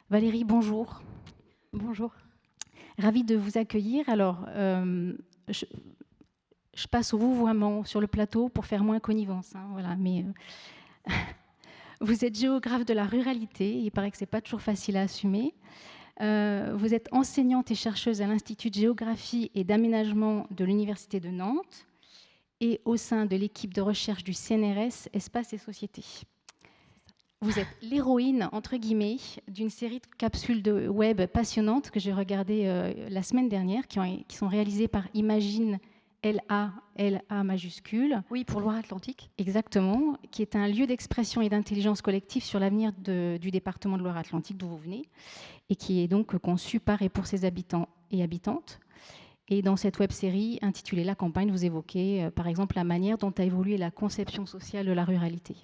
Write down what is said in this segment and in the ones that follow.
Valérie, bonjour. Bonjour. Ravie de vous accueillir. Alors, je, je passe au vouvoiement sur le plateau pour faire moins connivence. Voilà, mais vous êtes géographe de la ruralité. Il paraît que ce n'est pas toujours facile à assumer. Vous êtes enseignante et chercheuse à l'Institut de géographie et d'aménagement de l'Université de Nantes et au sein de l'équipe de recherche du CNRS Espace et Société. Vous êtes l'héroïne, entre guillemets, d'une série de capsules de web passionnantes que j'ai regardées la semaine dernière, qui sont réalisées par Imagine LA majuscule. Oui, pour Loire-Atlantique. Exactement, qui est un lieu d'expression et d'intelligence collective sur l'avenir du département de Loire-Atlantique d'où vous venez, et qui est donc conçu par et pour ses habitants et habitantes. Et dans cette web-série intitulée La campagne, vous évoquez par exemple la manière dont a évolué la conception sociale de la ruralité.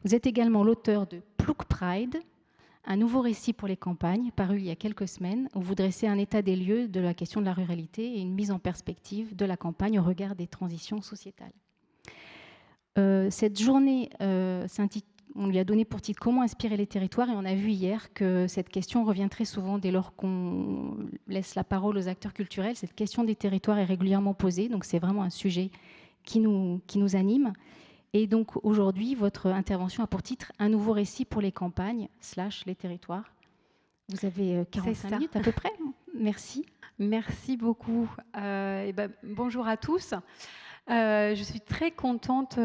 Vous êtes également l'auteur de Plouk Pride, un nouveau récit pour les campagnes, paru il y a quelques semaines, où vous dressez un état des lieux de la question de la ruralité et une mise en perspective de la campagne au regard des transitions sociétales. Cette journée, on lui a donné pour titre « Comment inspirer les territoires ?» et on a vu hier que cette question revient très souvent dès lors qu'on laisse la parole aux acteurs culturels. Cette question des territoires est régulièrement posée, donc c'est vraiment un sujet qui nous anime. Et donc aujourd'hui, votre intervention a pour titre « Un nouveau récit pour les campagnes / les territoires ». Vous avez 45 minutes à peu près. Merci. Merci beaucoup. Bonjour à tous. Je suis très contente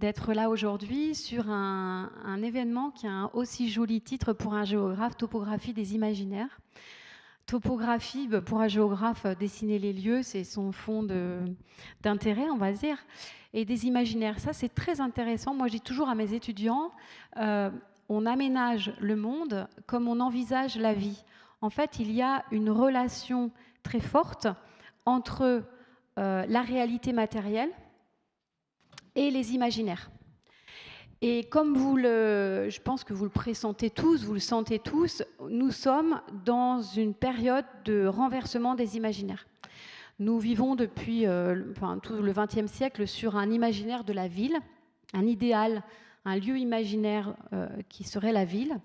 d'être là aujourd'hui sur un événement qui a un aussi joli titre pour un géographe, Topographie des imaginaires. Topographie, pour un géographe, dessiner les lieux, c'est son fond d'intérêt, on va dire. Et des imaginaires, ça c'est très intéressant. Moi je dis toujours à mes étudiants, on aménage le monde comme on envisage la vie. En fait, il y a une relation très forte entre la réalité matérielle et les imaginaires. Et comme je pense que vous le pressentez tous, vous le sentez tous, nous sommes dans une période de renversement des imaginaires. Nous vivons depuis tout le XXe siècle sur un imaginaire de la ville, un idéal, un lieu imaginaire qui serait la ville.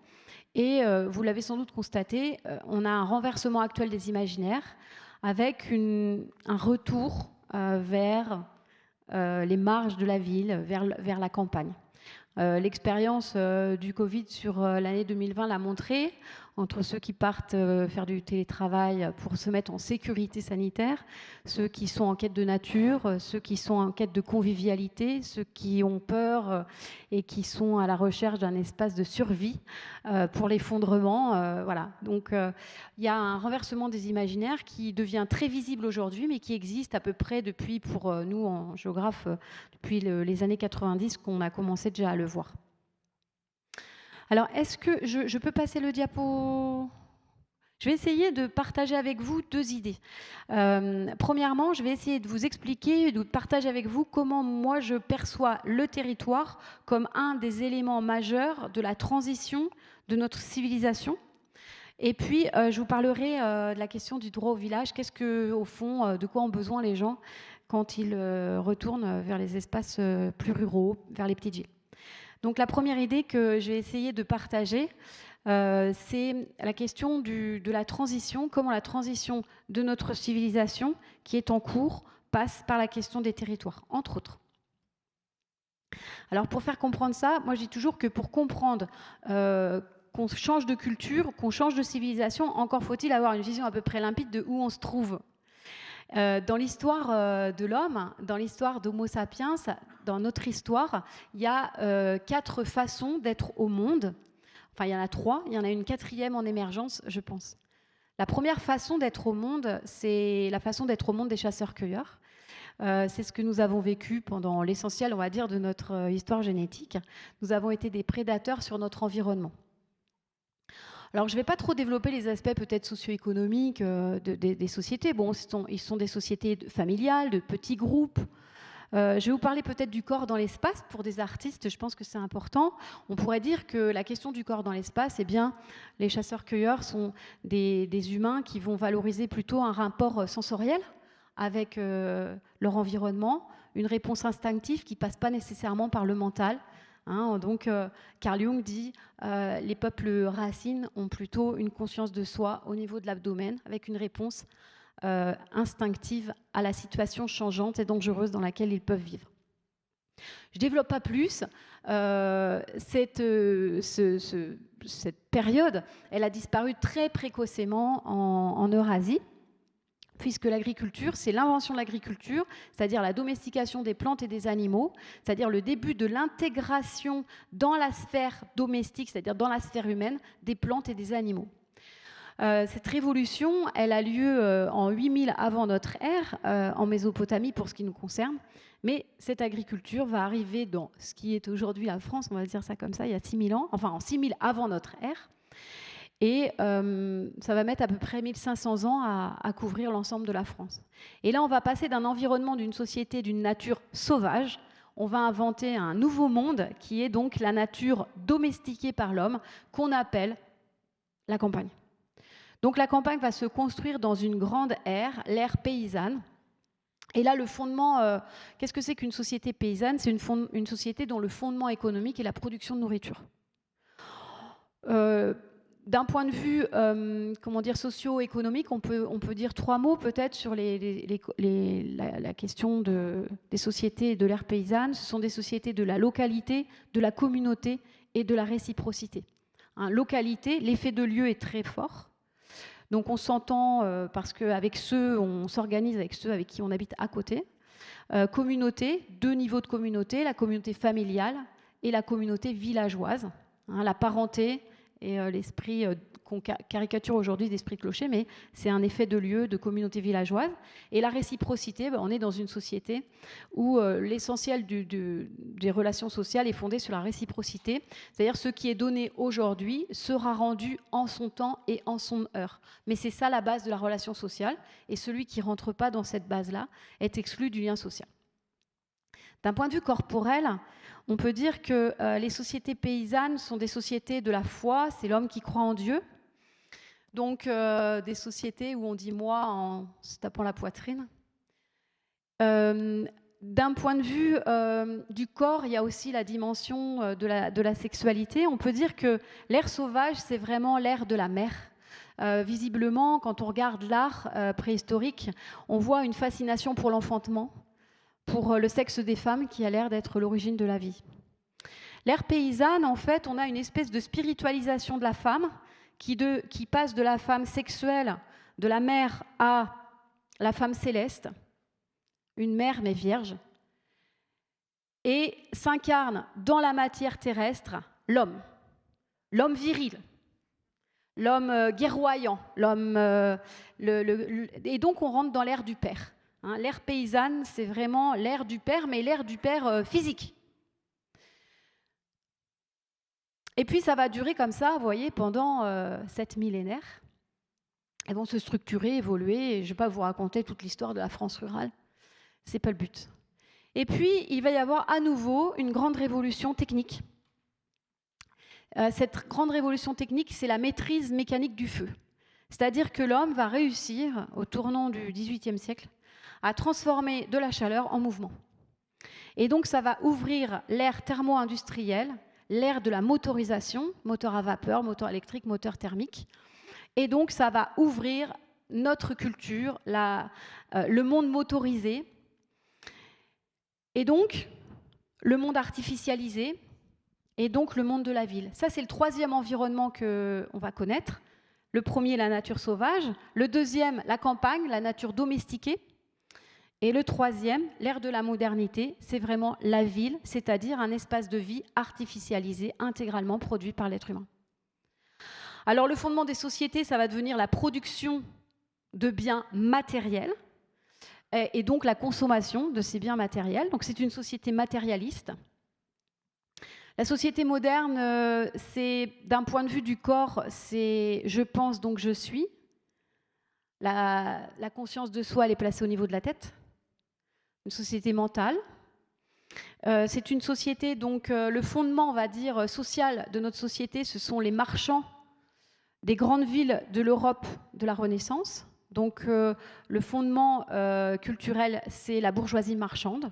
Et vous l'avez sans doute constaté, on a un renversement actuel des imaginaires avec un retour vers les marges de la ville, vers la campagne. L'expérience du Covid sur l'année 2020 l'a montré, entre ceux qui partent faire du télétravail pour se mettre en sécurité sanitaire, ceux qui sont en quête de nature, ceux qui sont en quête de convivialité, ceux qui ont peur et qui sont à la recherche d'un espace de survie pour l'effondrement. Voilà. Donc il y a un renversement des imaginaires qui devient très visible aujourd'hui, mais qui existe à peu près depuis, pour nous en géographe, depuis les années 90 qu'on a commencé déjà à le voir. Alors, est-ce que je peux passer le diapo ? Je vais essayer de partager avec vous deux idées. Premièrement, je vais essayer de vous expliquer, de partager avec vous comment moi je perçois le territoire comme un des éléments majeurs de la transition de notre civilisation. Et puis, je vous parlerai de la question du droit au village. Qu'est-ce que, au fond, de quoi ont besoin les gens quand ils retournent vers les espaces plus ruraux, vers les petites villes. Donc la première idée que j'ai essayé de partager, c'est la question de la transition, comment la transition de notre civilisation qui est en cours passe par la question des territoires, entre autres. Alors pour faire comprendre ça, moi je dis toujours que pour comprendre qu'on change de culture, qu'on change de civilisation, encore faut-il avoir une vision à peu près limpide de où on se trouve. Dans l'histoire de l'homme, dans l'histoire d'Homo sapiens, dans notre histoire, il y a 4 façons d'être au monde. Enfin, il y en a 3, il y en a une 4e en émergence, je pense. La première façon d'être au monde, c'est la façon d'être au monde des chasseurs-cueilleurs. C'est ce que nous avons vécu pendant l'essentiel, on va dire, de notre histoire génétique. Nous avons été des prédateurs sur notre environnement. Alors, je ne vais pas trop développer les aspects peut-être socio-économiques des sociétés. Bon, ils sont des sociétés familiales, de petits groupes. Je vais vous parler peut-être du corps dans l'espace. Pour des artistes, je pense que c'est important. On pourrait dire que la question du corps dans l'espace, eh bien, les chasseurs-cueilleurs sont des humains qui vont valoriser plutôt un rapport sensoriel avec leur environnement, une réponse instinctive qui ne passe pas nécessairement par le mental, Donc, Carl Jung dit les peuples racines ont plutôt une conscience de soi au niveau de l'abdomen, avec une réponse instinctive à la situation changeante et dangereuse dans laquelle ils peuvent vivre. Je ne développe pas plus. Cette période, elle a disparu très précocement en Eurasie, puisque l'agriculture, c'est l'invention de l'agriculture, c'est-à-dire la domestication des plantes et des animaux, c'est-à-dire le début de l'intégration dans la sphère domestique, c'est-à-dire dans la sphère humaine, des plantes et des animaux. Cette révolution, elle a lieu en 8000 avant notre ère, en Mésopotamie pour ce qui nous concerne, mais cette agriculture va arriver dans ce qui est aujourd'hui la France, on va dire ça comme ça, il y a 6000 ans, enfin en 6000 avant notre ère, et ça va mettre à peu près 1500 ans à couvrir l'ensemble de la France. Et là, on va passer d'un environnement, d'une société, d'une nature sauvage, on va inventer un nouveau monde qui est donc la nature domestiquée par l'homme, qu'on appelle la campagne. Donc la campagne va se construire dans une grande ère, l'ère paysanne. Et là, le fondement, qu'est-ce que c'est qu'une société paysanne? C'est une société dont le fondement économique est la production de nourriture. D'un point de vue socio-économique, on peut dire 3 mots peut-être sur la question des sociétés de l'ère paysanne. Ce sont des sociétés de la localité, de la communauté et de la réciprocité. Localité, l'effet de lieu est très fort. Donc on s'entend parce qu'avec ceux, on s'organise avec ceux avec qui on habite à côté. Communauté, 2 niveaux de communauté, la communauté familiale et la communauté villageoise. La parenté et l'esprit qu'on caricature aujourd'hui d'esprit clocher, mais c'est un effet de lieu, de communauté villageoise. Et la réciprocité, on est dans une société où l'essentiel des relations sociales est fondé sur la réciprocité, c'est-à-dire ce qui est donné aujourd'hui sera rendu en son temps et en son heure. Mais c'est ça la base de la relation sociale, et celui qui ne rentre pas dans cette base-là est exclu du lien social. D'un point de vue corporel, on peut dire que les sociétés paysannes sont des sociétés de la foi, c'est l'homme qui croit en Dieu. Donc des sociétés où on dit moi en se tapant la poitrine. D'un point de vue du corps, il y a aussi la dimension de la sexualité. On peut dire que l'ère sauvage, c'est vraiment l'ère de la mer. Visiblement, quand on regarde l'art préhistorique, on voit une fascination pour l'enfantement, pour le sexe des femmes qui a l'air d'être l'origine de la vie. L'ère paysanne, en fait, on a une espèce de spiritualisation de la femme qui passe de la femme sexuelle, de la mère à la femme céleste, une mère mais vierge, et s'incarne dans la matière terrestre l'homme viril, l'homme guerroyant, et donc on rentre dans l'ère du père. L'ère paysanne, c'est vraiment l'ère du père, mais l'ère du père physique. Et puis ça va durer comme ça, vous voyez, pendant 7 millénaires. Elles vont se structurer, évoluer, et je ne vais pas vous raconter toute l'histoire de la France rurale, ce n'est pas le but. Et puis, il va y avoir à nouveau une grande révolution technique. Cette grande révolution technique, c'est la maîtrise mécanique du feu. C'est-à-dire que l'homme va réussir, au tournant du XVIIIe siècle, à transformer de la chaleur en mouvement. Et donc, ça va ouvrir l'ère thermo-industrielle, l'ère de la motorisation, moteur à vapeur, moteur électrique, moteur thermique. Et donc, ça va ouvrir notre culture, le monde motorisé, et donc le monde artificialisé, et donc le monde de la ville. Ça, c'est le 3e environnement qu'on va connaître. Le premier, la nature sauvage. Le 2e, la campagne, la nature domestiquée. Et le 3e, l'ère de la modernité, c'est vraiment la ville, c'est-à-dire un espace de vie artificialisé, intégralement produit par l'être humain. Alors le fondement des sociétés, ça va devenir la production de biens matériels et donc la consommation de ces biens matériels. Donc c'est une société matérialiste. La société moderne, c'est d'un point de vue du corps, c'est je pense donc je suis. La conscience de soi, elle est placée au niveau de la tête. Une société mentale. C'est une société, donc le fondement, on va dire, social de notre société, ce sont les marchands des grandes villes de l'Europe de la Renaissance. Donc le fondement culturel, c'est la bourgeoisie marchande.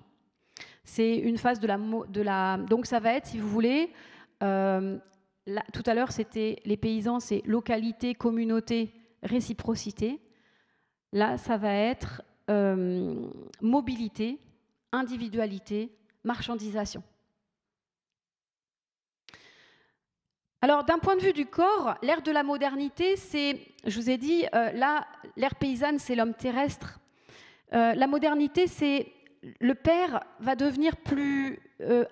C'est une phase de la... Donc ça va être, si vous voulez, tout à l'heure c'était les paysans, c'est localité, communauté, réciprocité. Là, ça va être mobilité, individualité, marchandisation. Alors, d'un point de vue du corps, l'ère de la modernité, c'est, je vous ai dit, là, l'ère paysanne, c'est l'homme terrestre. La modernité, c'est le père va devenir plus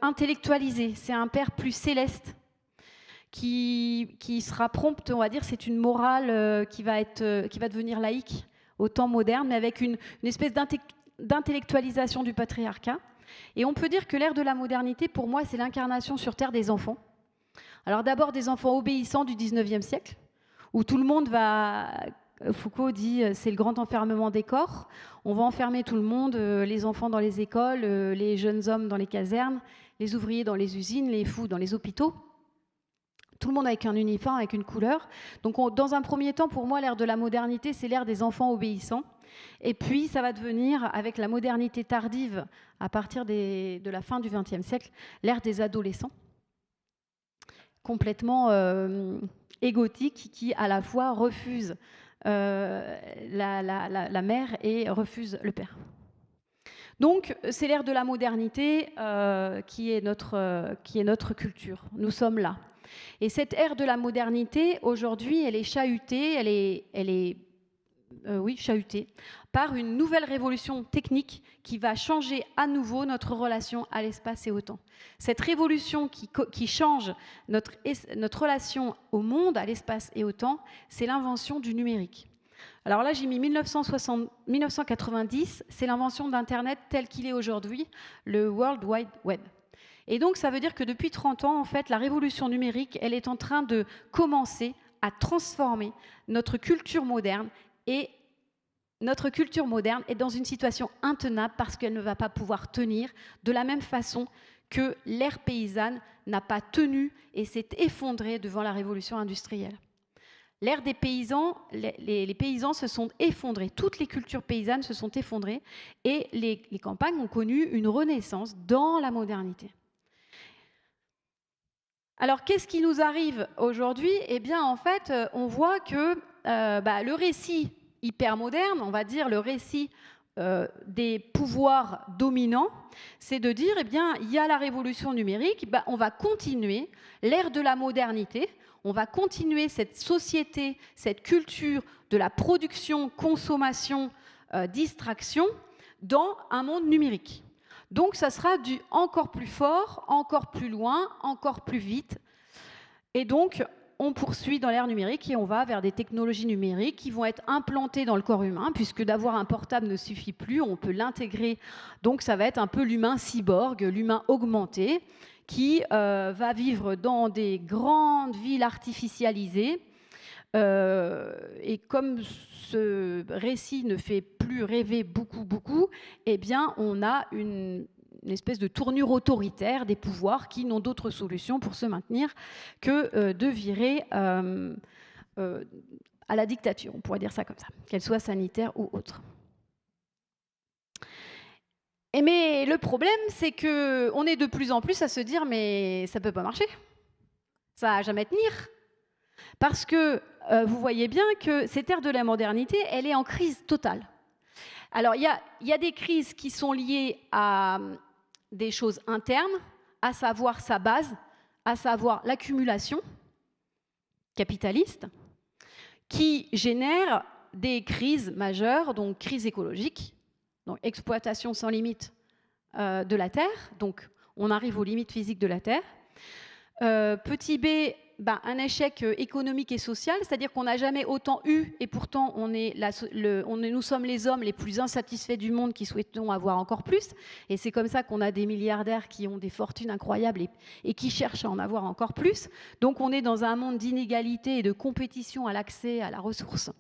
intellectualisé, c'est un père plus céleste, qui sera prompt, on va dire, c'est une morale qui va devenir laïque au temps moderne, mais avec une espèce d'intellectualisation du patriarcat. Et on peut dire que l'ère de la modernité, pour moi, c'est l'incarnation sur Terre des enfants. Alors d'abord des enfants obéissants du 19e siècle, où tout le monde va... Foucault dit c'est le grand enfermement des corps. On va enfermer tout le monde, les enfants dans les écoles, les jeunes hommes dans les casernes, les ouvriers dans les usines, les fous dans les hôpitaux. Tout le monde avec un uniforme, avec une couleur. Donc dans un premier temps, pour moi, l'ère de la modernité, c'est l'ère des enfants obéissants. Et puis ça va devenir, avec la modernité tardive, à partir de la fin du XXe siècle, l'ère des adolescents. Complètement égotique, qui à la fois refuse la mère et refuse le père. Donc c'est l'ère de la modernité qui est notre culture. Nous sommes là. Et cette ère de la modernité, aujourd'hui, elle est chahutée, chahutée par une nouvelle révolution technique qui va changer à nouveau notre relation à l'espace et au temps. Cette révolution qui change notre relation au monde, à l'espace et au temps, c'est l'invention du numérique. Alors là, j'ai mis 1990, c'est l'invention d'Internet tel qu'il est aujourd'hui, le World Wide Web. Et donc, ça veut dire que depuis 30 ans, en fait, la révolution numérique, elle est en train de commencer à transformer notre culture moderne, et notre culture moderne est dans une situation intenable parce qu'elle ne va pas pouvoir tenir de la même façon que l'ère paysanne n'a pas tenu et s'est effondrée devant la révolution industrielle. L'ère des paysans, les paysans se sont effondrés, toutes les cultures paysannes se sont effondrées et les campagnes ont connu une renaissance dans la modernité. Alors, qu'est-ce qui nous arrive aujourd'hui? Eh bien, en fait, on voit que le récit hyper moderne, on va dire le récit des pouvoirs dominants, c'est de dire, eh bien, il y a la révolution numérique, on va continuer l'ère de la modernité, on va continuer cette société, cette culture de la production, consommation, distraction dans un monde numérique. Donc, ça sera du encore plus fort, encore plus loin, encore plus vite. Et donc, on poursuit dans l'ère numérique et on va vers des technologies numériques qui vont être implantées dans le corps humain, puisque d'avoir un portable ne suffit plus, on peut l'intégrer. Donc, ça va être un peu l'humain cyborg, l'humain augmenté, qui va vivre dans des grandes villes artificialisées. Et comme ce récit ne fait plus rêver beaucoup, eh bien, on a une espèce de tournure autoritaire des pouvoirs qui n'ont d'autre solution pour se maintenir que de virer à la dictature, on pourrait dire ça comme ça, qu'elle soit sanitaire ou autre. Mais le problème, c'est qu'on est de plus en plus à se dire « mais ça ne peut pas marcher, ça ne va jamais tenir ». Parce que vous voyez bien que cette ère de la modernité, elle est en crise totale. Alors, il y a des crises qui sont liées à des choses internes, à savoir sa base, à savoir l'accumulation capitaliste, qui génère des crises majeures, donc crise écologique, donc exploitation sans limite de la Terre, donc on arrive aux limites physiques de la Terre. Petit b, un échec économique et social, c'est-à-dire qu'on n'a jamais autant eu, et pourtant nous sommes les hommes les plus insatisfaits du monde qui souhaitons avoir encore plus, et c'est comme ça qu'on a des milliardaires qui ont des fortunes incroyables et qui cherchent à en avoir encore plus. Donc on est dans un monde d'inégalité et de compétition à l'accès à la ressource.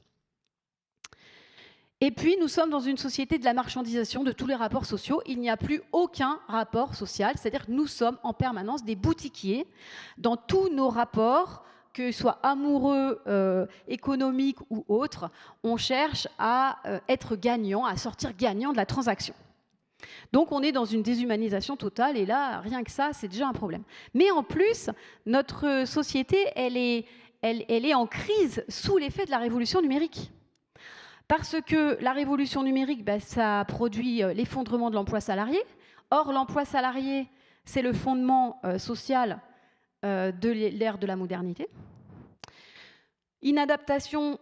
Et puis, nous sommes dans une société de la marchandisation de tous les rapports sociaux. Il n'y a plus aucun rapport social, c'est-à-dire que nous sommes en permanence des boutiquiers dans tous nos rapports, que ce soit amoureux, économiques ou autres. On cherche à être gagnant, à sortir gagnant de la transaction. Donc on est dans une déshumanisation totale, et là, rien que ça, c'est déjà un problème. Mais en plus, notre société, elle est en crise sous l'effet de la révolution numérique. Parce que la révolution numérique, ça produit l'effondrement de l'emploi salarié. Or, l'emploi salarié, c'est le fondement social de l'ère de la modernité. Inadaptation,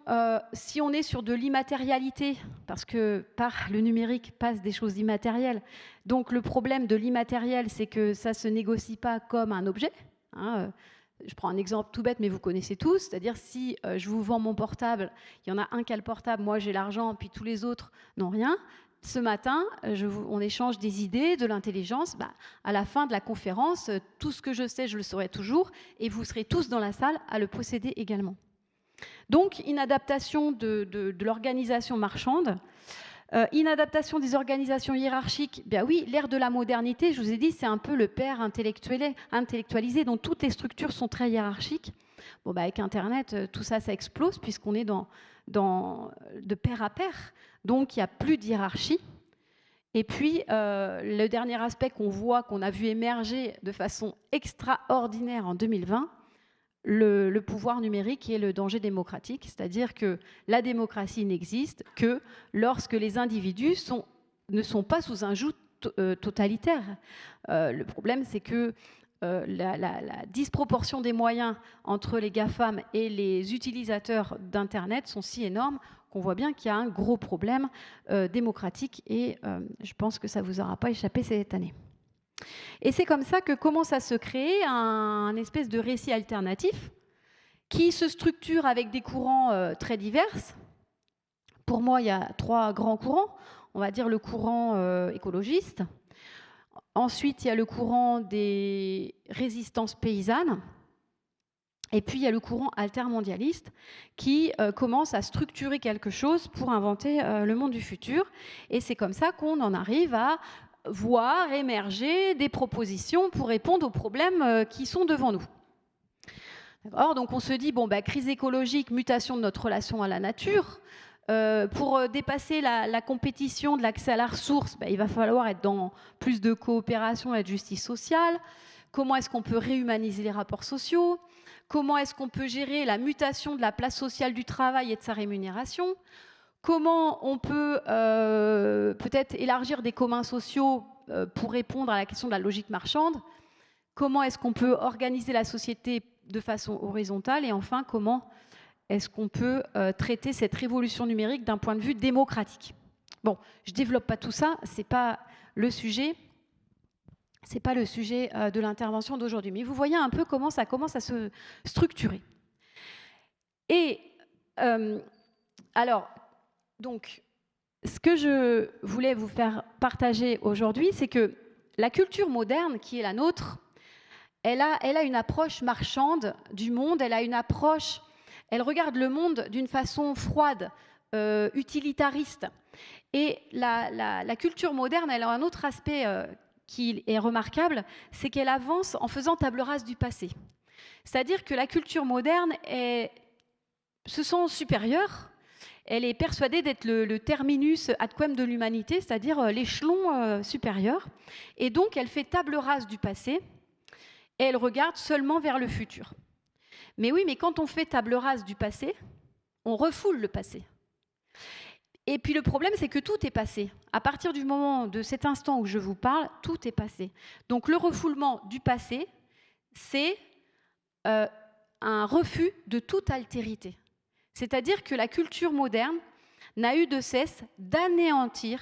si on est sur de l'immatérialité, parce que par le numérique passent des choses immatérielles. Donc le problème de l'immatériel, c'est que ça ne se négocie pas comme un objet. Je prends un exemple tout bête, mais vous connaissez tous. C'est-à-dire, si je vous vends mon portable, il y en a un qui a le portable, moi j'ai l'argent, puis tous les autres n'ont rien. Ce matin, on échange des idées, de l'intelligence. À la fin de la conférence, tout ce que je sais, je le saurai toujours, et vous serez tous dans la salle à le posséder également. Donc, inadaptation de l'organisation marchande, inadaptation des organisations hiérarchiques. Bien oui, l'ère de la modernité, je vous ai dit, c'est un peu le père intellectualisé, dont toutes les structures sont très hiérarchiques. Avec Internet, tout ça, ça explose, puisqu'on est de pair à pair. Donc, il n'y a plus de hiérarchie. Et puis, le dernier aspect qu'on a vu émerger de façon extraordinaire en 2020, le pouvoir numérique et le danger démocratique, c'est-à-dire que la démocratie n'existe que lorsque les individus ne sont pas sous un joug totalitaire. Le problème, c'est que la disproportion des moyens entre les GAFAM et les utilisateurs d'Internet sont si énormes qu'on voit bien qu'il y a un gros problème démocratique, et je pense que ça ne vous aura pas échappé cette année. Et c'est comme ça que commence à se créer un espèce de récit alternatif qui se structure avec des courants très divers. Pour moi, il y a 3 grands courants. On va dire le courant écologiste. Ensuite, il y a le courant des résistances paysannes. Et puis, il y a le courant altermondialiste qui commence à structurer quelque chose pour inventer le monde du futur. Et c'est comme ça qu'on en arrive à voir émerger des propositions pour répondre aux problèmes qui sont devant nous. Donc on se dit, crise écologique, mutation de notre relation à la nature. Pour dépasser la compétition de l'accès à la ressource, il va falloir être dans plus de coopération et de justice sociale. Comment est-ce qu'on peut réhumaniser les rapports sociaux? Comment est-ce qu'on peut gérer la mutation de la place sociale du travail et de sa rémunération? Comment on peut peut-être élargir des communs sociaux pour répondre à la question de la logique marchande? Comment est-ce qu'on peut organiser la société de façon horizontale? Et enfin, comment est-ce qu'on peut traiter cette révolution numérique d'un point de vue démocratique? Bon, je ne développe pas tout ça, ce n'est pas le sujet. Ce n'est pas le sujet de l'intervention d'aujourd'hui. Mais vous voyez un peu comment ça commence à se structurer. Et alors, donc, ce que je voulais vous faire partager aujourd'hui, c'est que la culture moderne qui est la nôtre, elle a une approche marchande du monde, elle regarde le monde d'une façon froide, utilitariste. Et la culture moderne, elle a un autre aspect qui est remarquable, c'est qu'elle avance en faisant table rase du passé. C'est-à-dire que la culture moderne se sent supérieure. Elle est persuadée d'être le terminus ad quem de l'humanité, c'est-à-dire l'échelon supérieur. Et donc, elle fait table rase du passé et elle regarde seulement vers le futur. Mais oui, mais quand on fait table rase du passé, on refoule le passé. Et puis le problème, c'est que tout est passé. À partir du moment de cet instant où je vous parle, tout est passé. Donc le refoulement du passé, c'est un refus de toute altérité. C'est-à-dire que la culture moderne n'a eu de cesse d'anéantir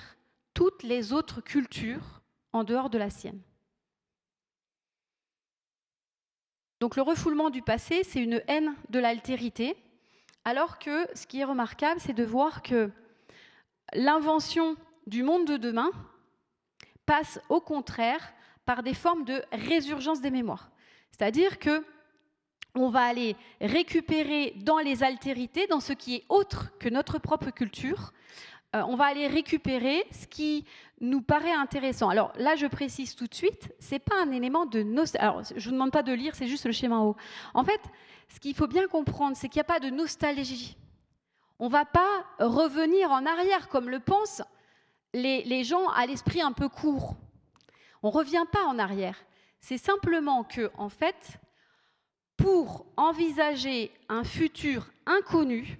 toutes les autres cultures en dehors de la sienne. Donc le refoulement du passé, c'est une haine de l'altérité, alors que ce qui est remarquable, c'est de voir que l'invention du monde de demain passe au contraire par des formes de résurgence des mémoires. C'est-à-dire que on va aller récupérer dans les altérités, dans ce qui est autre que notre propre culture, on va aller récupérer ce qui nous paraît intéressant. Alors là, je précise tout de suite, ce n'est pas un élément de nostalgie. Alors, je ne vous demande pas de lire, c'est juste le schéma en haut. En fait, ce qu'il faut bien comprendre, c'est qu'il n'y a pas de nostalgie. On ne va pas revenir en arrière, comme le pensent les gens à l'esprit un peu court. On ne revient pas en arrière. C'est simplement que, en fait, pour envisager un futur inconnu,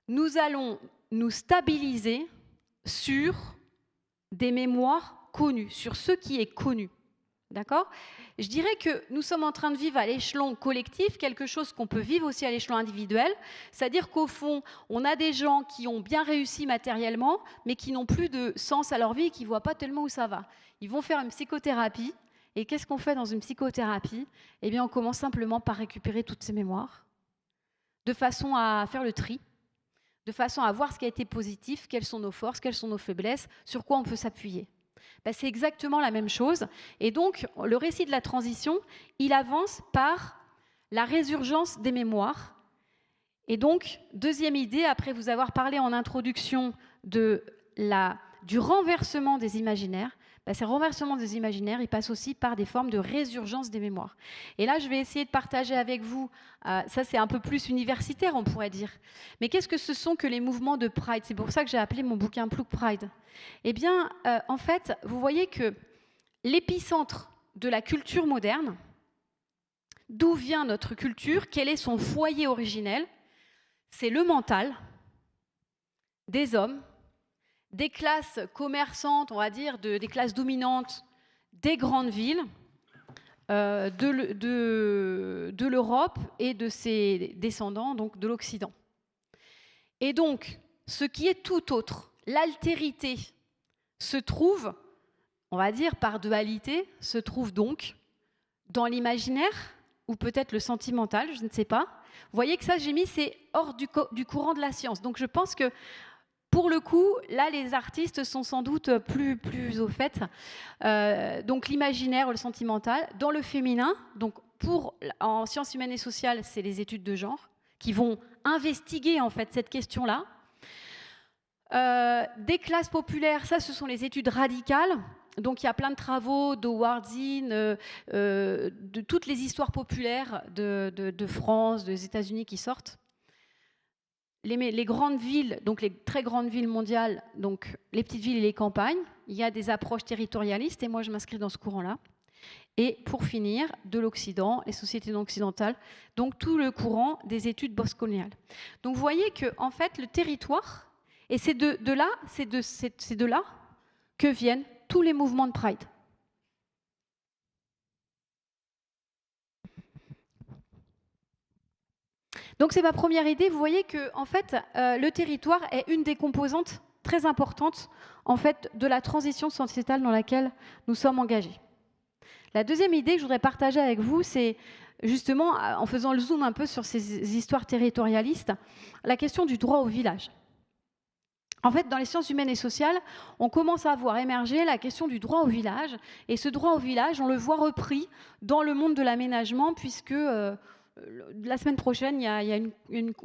nous allons nous stabiliser sur des mémoires connues, sur ce qui est connu. D'accord ? Je dirais que nous sommes en train de vivre à l'échelon collectif quelque chose qu'on peut vivre aussi à l'échelon individuel, c'est-à-dire qu'au fond, on a des gens qui ont bien réussi matériellement, mais qui n'ont plus de sens à leur vie et qui ne voient pas tellement où ça va. Ils vont faire une psychothérapie, et qu'est-ce qu'on fait dans une psychothérapie ? Eh bien, on commence simplement par récupérer toutes ces mémoires, de façon à faire le tri, de façon à voir ce qui a été positif, quelles sont nos forces, quelles sont nos faiblesses, sur quoi on peut s'appuyer. Ben, c'est exactement la même chose. Et donc, le récit de la transition, il avance par la résurgence des mémoires. Et donc, deuxième idée, après vous avoir parlé en introduction du renversement des imaginaires, ben, ces renversements des imaginaires, ils passent aussi par des formes de résurgence des mémoires. Et là, je vais essayer de partager avec vous, ça c'est un peu plus universitaire, on pourrait dire. Mais qu'est-ce que ce sont que les mouvements de Pride ? C'est pour ça que j'ai appelé mon bouquin Plouc Pride. Eh bien, en fait, vous voyez que l'épicentre de la culture moderne, d'où vient notre culture, quel est son foyer originel, c'est le mental des hommes, des classes commerçantes, on va dire, des classes dominantes des grandes villes, de l'Europe et de ses descendants, donc de l'Occident. Et donc, ce qui est tout autre, l'altérité, se trouve, on va dire par dualité, se trouve donc dans l'imaginaire, ou peut-être le sentimental, je ne sais pas. Vous voyez que ça, j'ai mis, c'est hors du courant de la science. Donc je pense que, pour le coup, là, les artistes sont sans doute plus au fait. Donc l'imaginaire ou le sentimental. Dans le féminin, donc en sciences humaines et sociales, c'est les études de genre qui vont investiguer en fait cette question-là. Des classes populaires, ça, ce sont les études radicales. Donc il y a plein de travaux d'Howard Zinn, de toutes les histoires populaires de France, des États-Unis qui sortent. Les grandes villes, donc les très grandes villes mondiales, donc les petites villes et les campagnes, il y a des approches territorialistes et moi je m'inscris dans ce courant-là. Et pour finir, de l'Occident, les sociétés non occidentales, donc tout le courant des études postcoloniales. Donc vous voyez que en fait le territoire, et c'est de là que viennent tous les mouvements de Pride. Donc c'est ma première idée. Vous voyez que en fait, le territoire est une des composantes très importantes en fait, de la transition sociétale dans laquelle nous sommes engagés. La deuxième idée que je voudrais partager avec vous, c'est justement, en faisant le zoom un peu sur ces histoires territorialistes, la question du droit au village. En fait, dans les sciences humaines et sociales, on commence à voir émerger la question du droit au village. Et ce droit au village, on le voit repris dans le monde de l'aménagement, puisque la semaine prochaine, il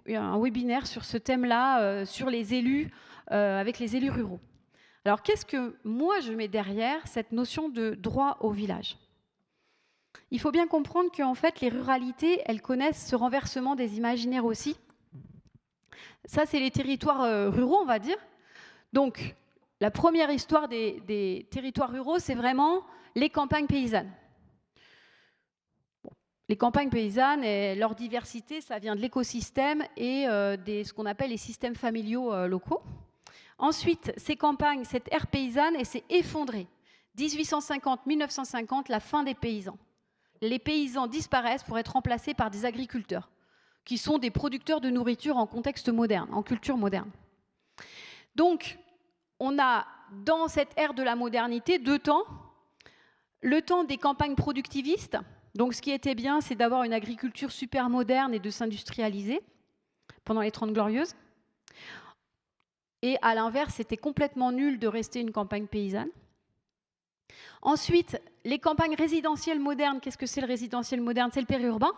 y a un webinaire sur ce thème-là, sur les élus, avec les élus ruraux. Alors, qu'est-ce que moi je mets derrière cette notion de droit au village ? Il faut bien comprendre qu'en fait, les ruralités, elles connaissent ce renversement des imaginaires aussi. Ça, c'est les territoires ruraux, on va dire. Donc, la première histoire des territoires ruraux, c'est vraiment les campagnes paysannes. Bon, les campagnes paysannes et leur diversité, ça vient de l'écosystème et ce qu'on appelle les systèmes familiaux locaux. Ensuite, ces campagnes, cette ère paysanne, elle s'est effondrée. 1850-1950, la fin des paysans. Les paysans disparaissent pour être remplacés par des agriculteurs, qui sont des producteurs de nourriture en contexte moderne, en culture moderne. Donc, on a dans cette ère de la modernité deux temps. Le temps des campagnes productivistes. Donc, ce qui était bien, c'est d'avoir une agriculture super moderne et de s'industrialiser pendant les 30 Glorieuses. Et à l'inverse, c'était complètement nul de rester une campagne paysanne. Ensuite, les campagnes résidentielles modernes. Qu'est-ce que c'est le résidentiel moderne ? C'est le périurbain.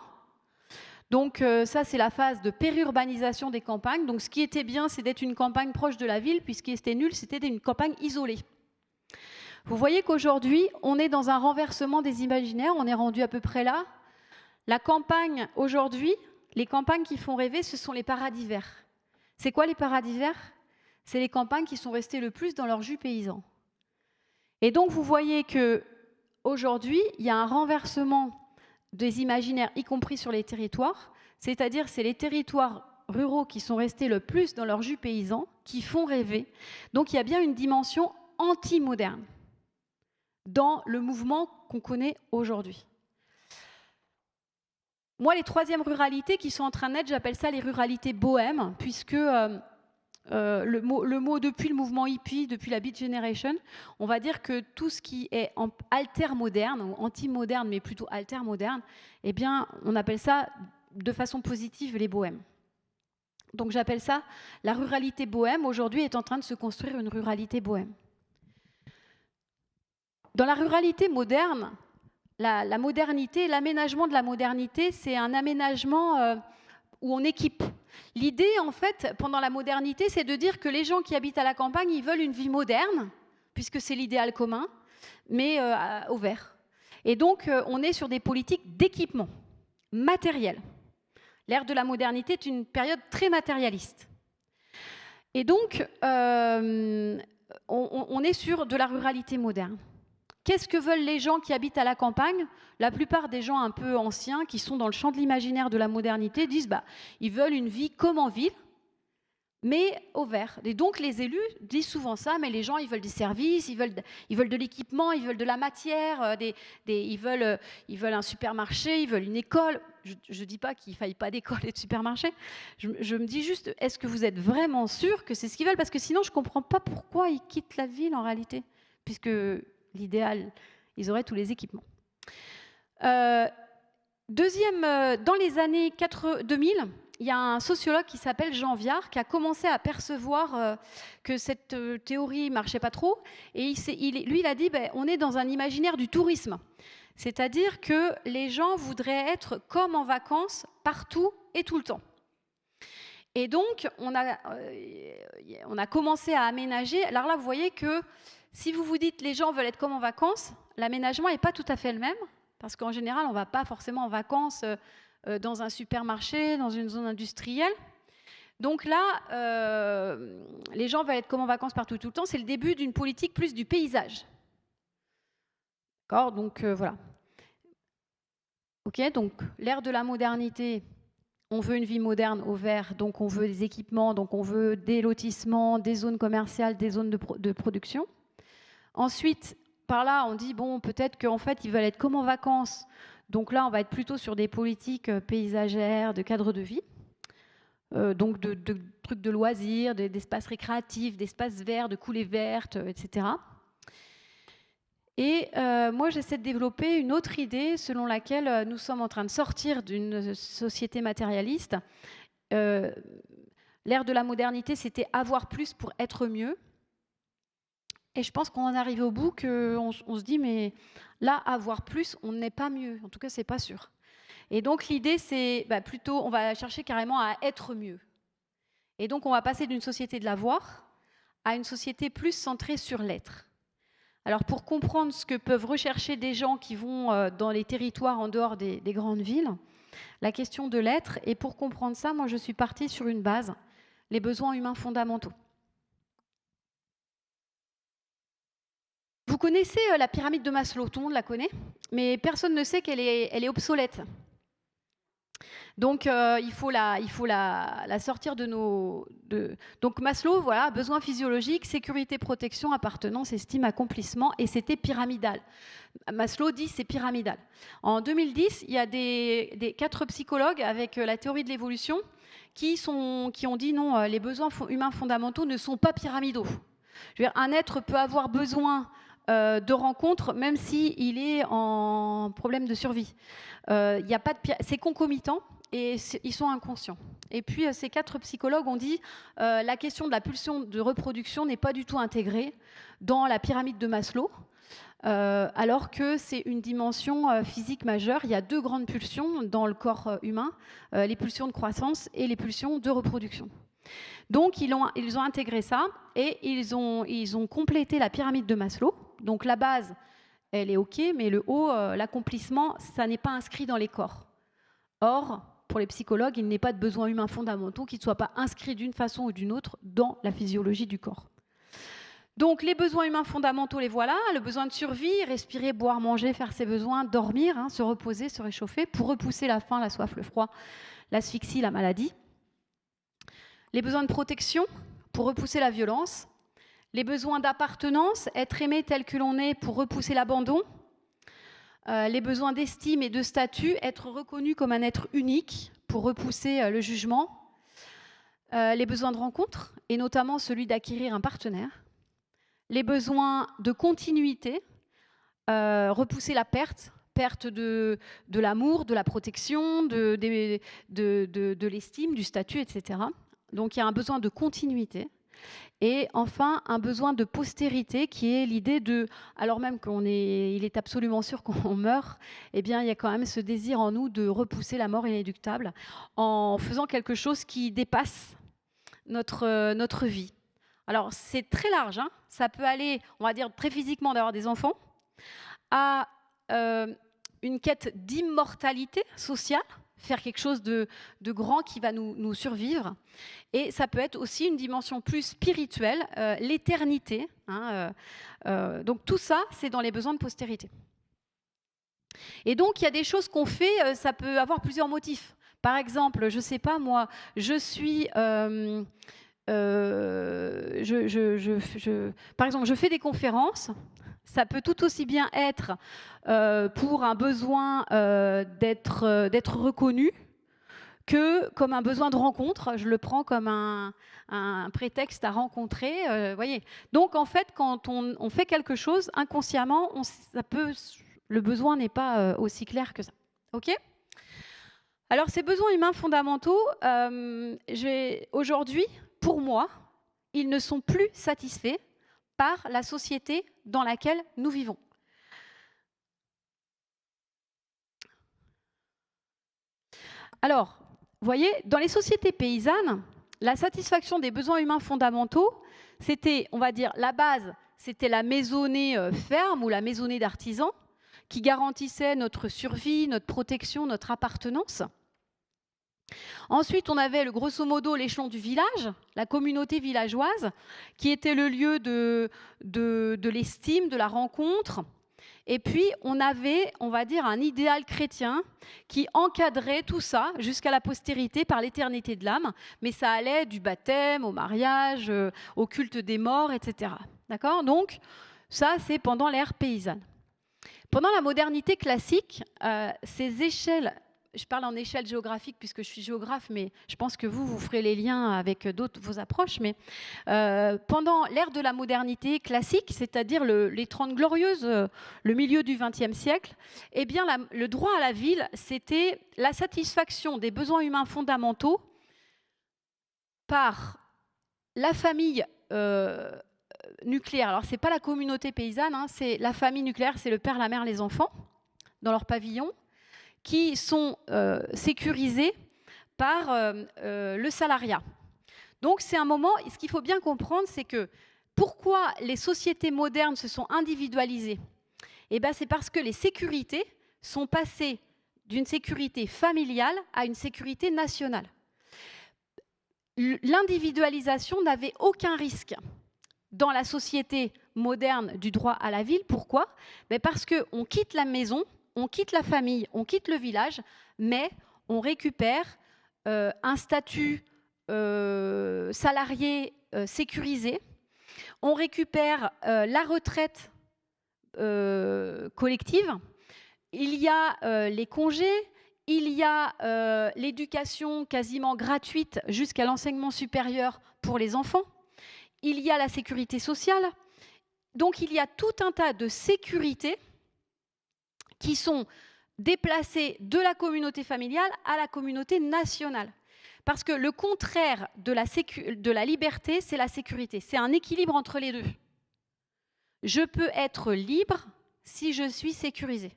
Donc ça, c'est la phase de périurbanisation des campagnes. Donc ce qui était bien, c'est d'être une campagne proche de la ville, puisqu'il était nul, c'était une campagne isolée. Vous voyez qu'aujourd'hui, on est dans un renversement des imaginaires, on est rendu à peu près là. La campagne, aujourd'hui, les campagnes qui font rêver, ce sont les paradis verts. C'est quoi les paradis verts ? c'est les campagnes qui sont restées le plus dans leur jus paysan. Et donc, vous voyez qu'aujourd'hui, il y a un renversement des imaginaires, y compris sur les territoires, c'est-à-dire c'est les territoires ruraux qui sont restés le plus dans leur jus paysan, qui font rêver. Donc, il y a bien une dimension anti-moderne dans le mouvement qu'on connaît aujourd'hui. Moi, les troisièmes ruralités qui sont en train de naître, j'appelle ça les ruralités bohèmes, puisque le mot depuis le mouvement hippie, depuis la Beat Generation, on va dire que tout ce qui est alter-moderne, ou anti-moderne, mais plutôt alter-moderne, eh bien, on appelle ça de façon positive les bohèmes. Donc j'appelle ça la ruralité bohème. Aujourd'hui est en train de se construire une ruralité bohème. Dans la ruralité moderne, la modernité, l'aménagement de la modernité, c'est un aménagement où on équipe. L'idée, en fait, pendant la modernité, c'est de dire que les gens qui habitent à la campagne, ils veulent une vie moderne, puisque c'est l'idéal commun, mais au vert. Et donc, on est sur des politiques d'équipement matériel. L'ère de la modernité est une période très matérialiste. Et donc, on est sur de la ruralité moderne. Qu'est-ce que veulent les gens qui habitent à la campagne? La plupart des gens un peu anciens qui sont dans le champ de l'imaginaire de la modernité disent ils veulent une vie comme en ville, mais au vert. Et donc les élus disent souvent ça, mais les gens ils veulent des services, ils veulent de l'équipement, ils veulent de la matière, ils veulent un supermarché, ils veulent une école. Je ne dis pas qu'il ne faille pas d'école et de supermarché. Je me dis juste, est-ce que vous êtes vraiment sûr que c'est ce qu'ils veulent? Parce que sinon je ne comprends pas pourquoi ils quittent la ville en réalité, puisque l'idéal, ils auraient tous les équipements. Deuxième, dans les années 2000, il y a un sociologue qui s'appelle Jean Viard qui a commencé à percevoir que cette théorie ne marchait pas trop. Et lui, il a dit, on est dans un imaginaire du tourisme. C'est-à-dire que les gens voudraient être comme en vacances, partout et tout le temps. Et donc, on a commencé à aménager. Alors là, vous voyez que si vous vous dites les gens veulent être comme en vacances, l'aménagement n'est pas tout à fait le même, parce qu'en général, on ne va pas forcément en vacances dans un supermarché, dans une zone industrielle. Donc là, les gens veulent être comme en vacances partout tout le temps. C'est le début d'une politique plus du paysage. D'accord, donc voilà. Ok, donc l'ère de la modernité, on veut une vie moderne au vert, donc on veut des équipements, donc on veut des lotissements, des zones commerciales, des zones de production. Ensuite, par là, on dit, bon, peut-être qu'en fait, ils veulent être comme en vacances. Donc là, on va être plutôt sur des politiques paysagères, de cadre de vie. Donc de trucs de loisirs, d'espaces récréatifs, d'espaces verts, de coulées vertes, etc. Et moi, j'essaie de développer une autre idée selon laquelle nous sommes en train de sortir d'une société matérialiste. L'ère de la modernité, c'était avoir plus pour être mieux. Et je pense qu'on en arrive au bout, qu'on se dit, mais là, avoir plus, on n'est pas mieux. En tout cas, c'est pas sûr. Et donc, l'idée, c'est plutôt, on va chercher carrément à être mieux. Et donc, on va passer d'une société de l'avoir à une société plus centrée sur l'être. Alors, pour comprendre ce que peuvent rechercher des gens qui vont dans les territoires en dehors des grandes villes, la question de l'être, et pour comprendre ça, moi, je suis partie sur une base, les besoins humains fondamentaux. Vous connaissez la pyramide de Maslow, tout le monde la connaît, mais personne ne sait qu'elle est obsolète. Donc, il faut la sortir de nos... Donc, Maslow, voilà, besoins physiologiques, sécurité, protection, appartenance, estime, accomplissement, et c'était pyramidal. Maslow dit c'est pyramidal. En 2010, il y a 4 psychologues avec la théorie de l'évolution qui ont dit non, les besoins humains fondamentaux ne sont pas pyramidaux. Je veux dire, un être peut avoir besoin de rencontres, même s'il est en problème de survie. C'est concomitant et ils sont inconscients. Et puis, ces 4 psychologues ont dit la question de la pulsion de reproduction n'est pas du tout intégrée dans la pyramide de Maslow, alors que c'est une dimension physique majeure. Il y a 2 grandes pulsions dans le corps humain, les pulsions de croissance et les pulsions de reproduction. Donc, ils ont intégré ça et ils ont complété la pyramide de Maslow. Donc, la base, elle est OK, mais le haut, l'accomplissement, ça n'est pas inscrit dans les corps. Or, pour les psychologues, il n'est pas de besoins humains fondamentaux qui ne soient pas inscrits d'une façon ou d'une autre dans la physiologie du corps. Donc les besoins humains fondamentaux, les voilà, le besoin de survie, respirer, boire, manger, faire ses besoins, dormir, se reposer, se réchauffer, pour repousser la faim, la soif, le froid, l'asphyxie, la maladie. Les besoins de protection, pour repousser la violence. Les besoins d'appartenance, être aimé tel que l'on est pour repousser l'abandon. Les besoins d'estime et de statut, être reconnu comme un être unique pour repousser le jugement. Les besoins de rencontre, et notamment celui d'acquérir un partenaire. Les besoins de continuité, repousser la perte de l'amour, de la protection, de l'estime, du statut, etc. Donc il y a un besoin de continuité. Et enfin, un besoin de postérité qui est l'idée de, alors même il est absolument sûr qu'on meurt, eh bien, il y a quand même ce désir en nous de repousser la mort inéluctable en faisant quelque chose qui dépasse notre vie. Alors, c'est très large, ça peut aller, on va dire, très physiquement d'avoir des enfants, à une quête d'immortalité sociale, faire quelque chose de grand qui va nous survivre. Et ça peut être aussi une dimension plus spirituelle, l'éternité. Donc tout ça, c'est dans les besoins de postérité. Et donc, il y a des choses qu'on fait, ça peut avoir plusieurs motifs. Par exemple, je ne sais pas, moi, je suis... par exemple, je fais des conférences. Ça peut tout aussi bien être pour un besoin d'être reconnu que comme un besoin de rencontre. Je le prends comme un prétexte à rencontrer. Voyez. Donc, en fait, quand on fait quelque chose, inconsciemment, le besoin n'est pas aussi clair que ça. OK ? Alors, ces besoins humains fondamentaux, aujourd'hui, pour moi, ils ne sont plus satisfaits par la société dans laquelle nous vivons. Alors, vous voyez, dans les sociétés paysannes, la satisfaction des besoins humains fondamentaux, c'était, on va dire, la base, c'était la maisonnée ferme ou la maisonnée d'artisans qui garantissait notre survie, notre protection, notre appartenance. Ensuite, on avait grosso modo l'échelon du village, la communauté villageoise, qui était le lieu de l'estime, de la rencontre. Et puis, on avait, on va dire, un idéal chrétien qui encadrait tout ça jusqu'à la postérité par l'éternité de l'âme. Mais ça allait du baptême au mariage, au culte des morts, etc. D'accord ? Donc, ça, c'est pendant l'ère paysanne. Pendant la modernité classique, ces échelles... Je parle en échelle géographique puisque je suis géographe, mais je pense que vous ferez les liens avec vos approches. Mais pendant l'ère de la modernité classique, c'est-à-dire les 30 Glorieuses, le milieu du XXe siècle, eh bien, le droit à la ville, c'était la satisfaction des besoins humains fondamentaux par la famille nucléaire. Alors, ce n'est pas la communauté paysanne, c'est la famille nucléaire, c'est le père, la mère, les enfants, dans leur pavillon, qui sont sécurisés par le salariat. Donc c'est un moment, ce qu'il faut bien comprendre, c'est que pourquoi les sociétés modernes se sont individualisées ? Eh bien, c'est parce que les sécurités sont passées d'une sécurité familiale à une sécurité nationale. L'individualisation n'avait aucun risque dans la société moderne du droit à la ville. Pourquoi ? Parce qu'on quitte la maison, on quitte la famille, on quitte le village, mais on récupère un statut salarié sécurisé, on récupère la retraite collective, il y a les congés, il y a l'éducation quasiment gratuite jusqu'à l'enseignement supérieur pour les enfants, il y a la sécurité sociale. Donc il y a tout un tas de sécurités qui sont déplacés de la communauté familiale à la communauté nationale. Parce que le contraire de la liberté, c'est la sécurité. C'est un équilibre entre les deux. Je peux être libre si je suis sécurisé.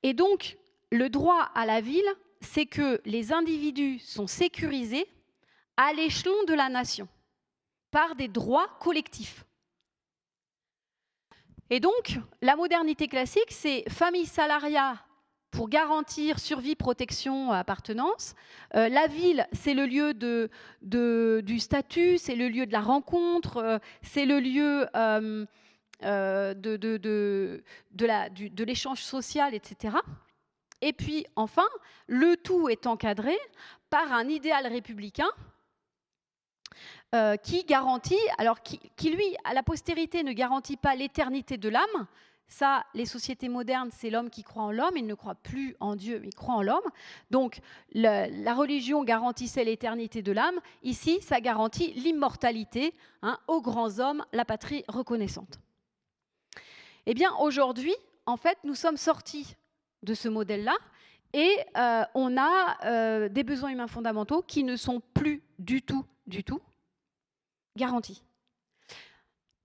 Et donc, le droit à la ville, c'est que les individus sont sécurisés à l'échelon de la nation, par des droits collectifs. Et donc, la modernité classique, c'est famille, salariat, pour garantir survie, protection, appartenance. La ville, c'est le lieu du statut, c'est le lieu de la rencontre, c'est le lieu de l'échange social, etc. Et puis, enfin, le tout est encadré par un idéal républicain qui garantit, alors qui, lui, à la postérité, ne garantit pas l'éternité de l'âme. Ça, les sociétés modernes, c'est l'homme qui croit en l'homme, il ne croit plus en Dieu, mais il croit en l'homme. Donc, la religion garantissait l'éternité de l'âme. Ici, ça garantit l'immortalité, aux grands hommes, la patrie reconnaissante. Eh bien, aujourd'hui, en fait, nous sommes sortis de ce modèle-là et on a des besoins humains fondamentaux qui ne sont plus du tout garantis.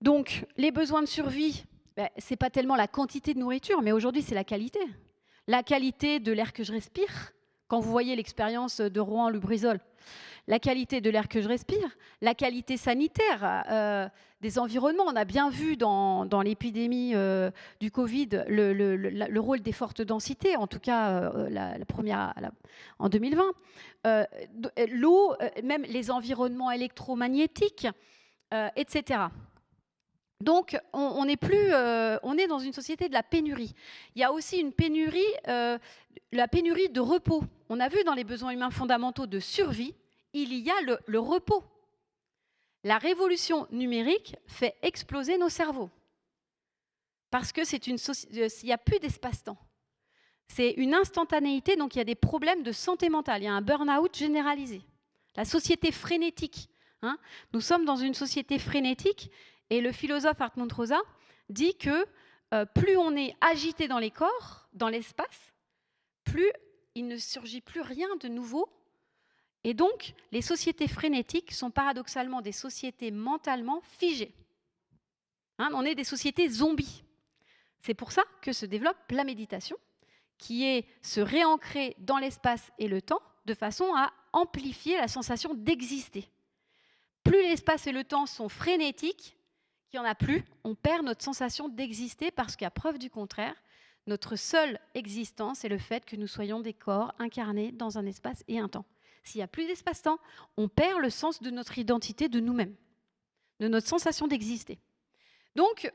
Donc, les besoins de survie, ce n'est pas tellement la quantité de nourriture, mais aujourd'hui, c'est la qualité. La qualité de l'air que je respire, quand vous voyez l'expérience de Rouen-Lubrizol, la qualité de l'air que je respire, la qualité sanitaire des environnements. On a bien vu dans l'épidémie du Covid le rôle des fortes densités, en tout cas la première en 2020. L'eau, même les environnements électromagnétiques, etc. Donc, on est dans une société de la pénurie. Il y a aussi une pénurie, la pénurie de repos. On a vu dans les besoins humains fondamentaux de survie, il y a le repos. La révolution numérique fait exploser nos cerveaux. Parce que il n'y a plus d'espace-temps. C'est une instantanéité, donc il y a des problèmes de santé mentale. Il y a un burn-out généralisé. La société frénétique. Nous sommes dans une société frénétique. Et le philosophe Hartmut Rosa dit que plus on est agité dans les corps, dans l'espace, plus il ne surgit plus rien de nouveau. Et donc, les sociétés frénétiques sont paradoxalement des sociétés mentalement figées. On est des sociétés zombies. C'est pour ça que se développe la méditation, qui est se réancrer dans l'espace et le temps de façon à amplifier la sensation d'exister. Plus l'espace et le temps sont frénétiques, qu'il n'y en a plus, on perd notre sensation d'exister parce qu'à preuve du contraire, notre seule existence est le fait que nous soyons des corps incarnés dans un espace et un temps. S'il n'y a plus d'espace-temps, on perd le sens de notre identité, de nous-mêmes, de notre sensation d'exister. Donc,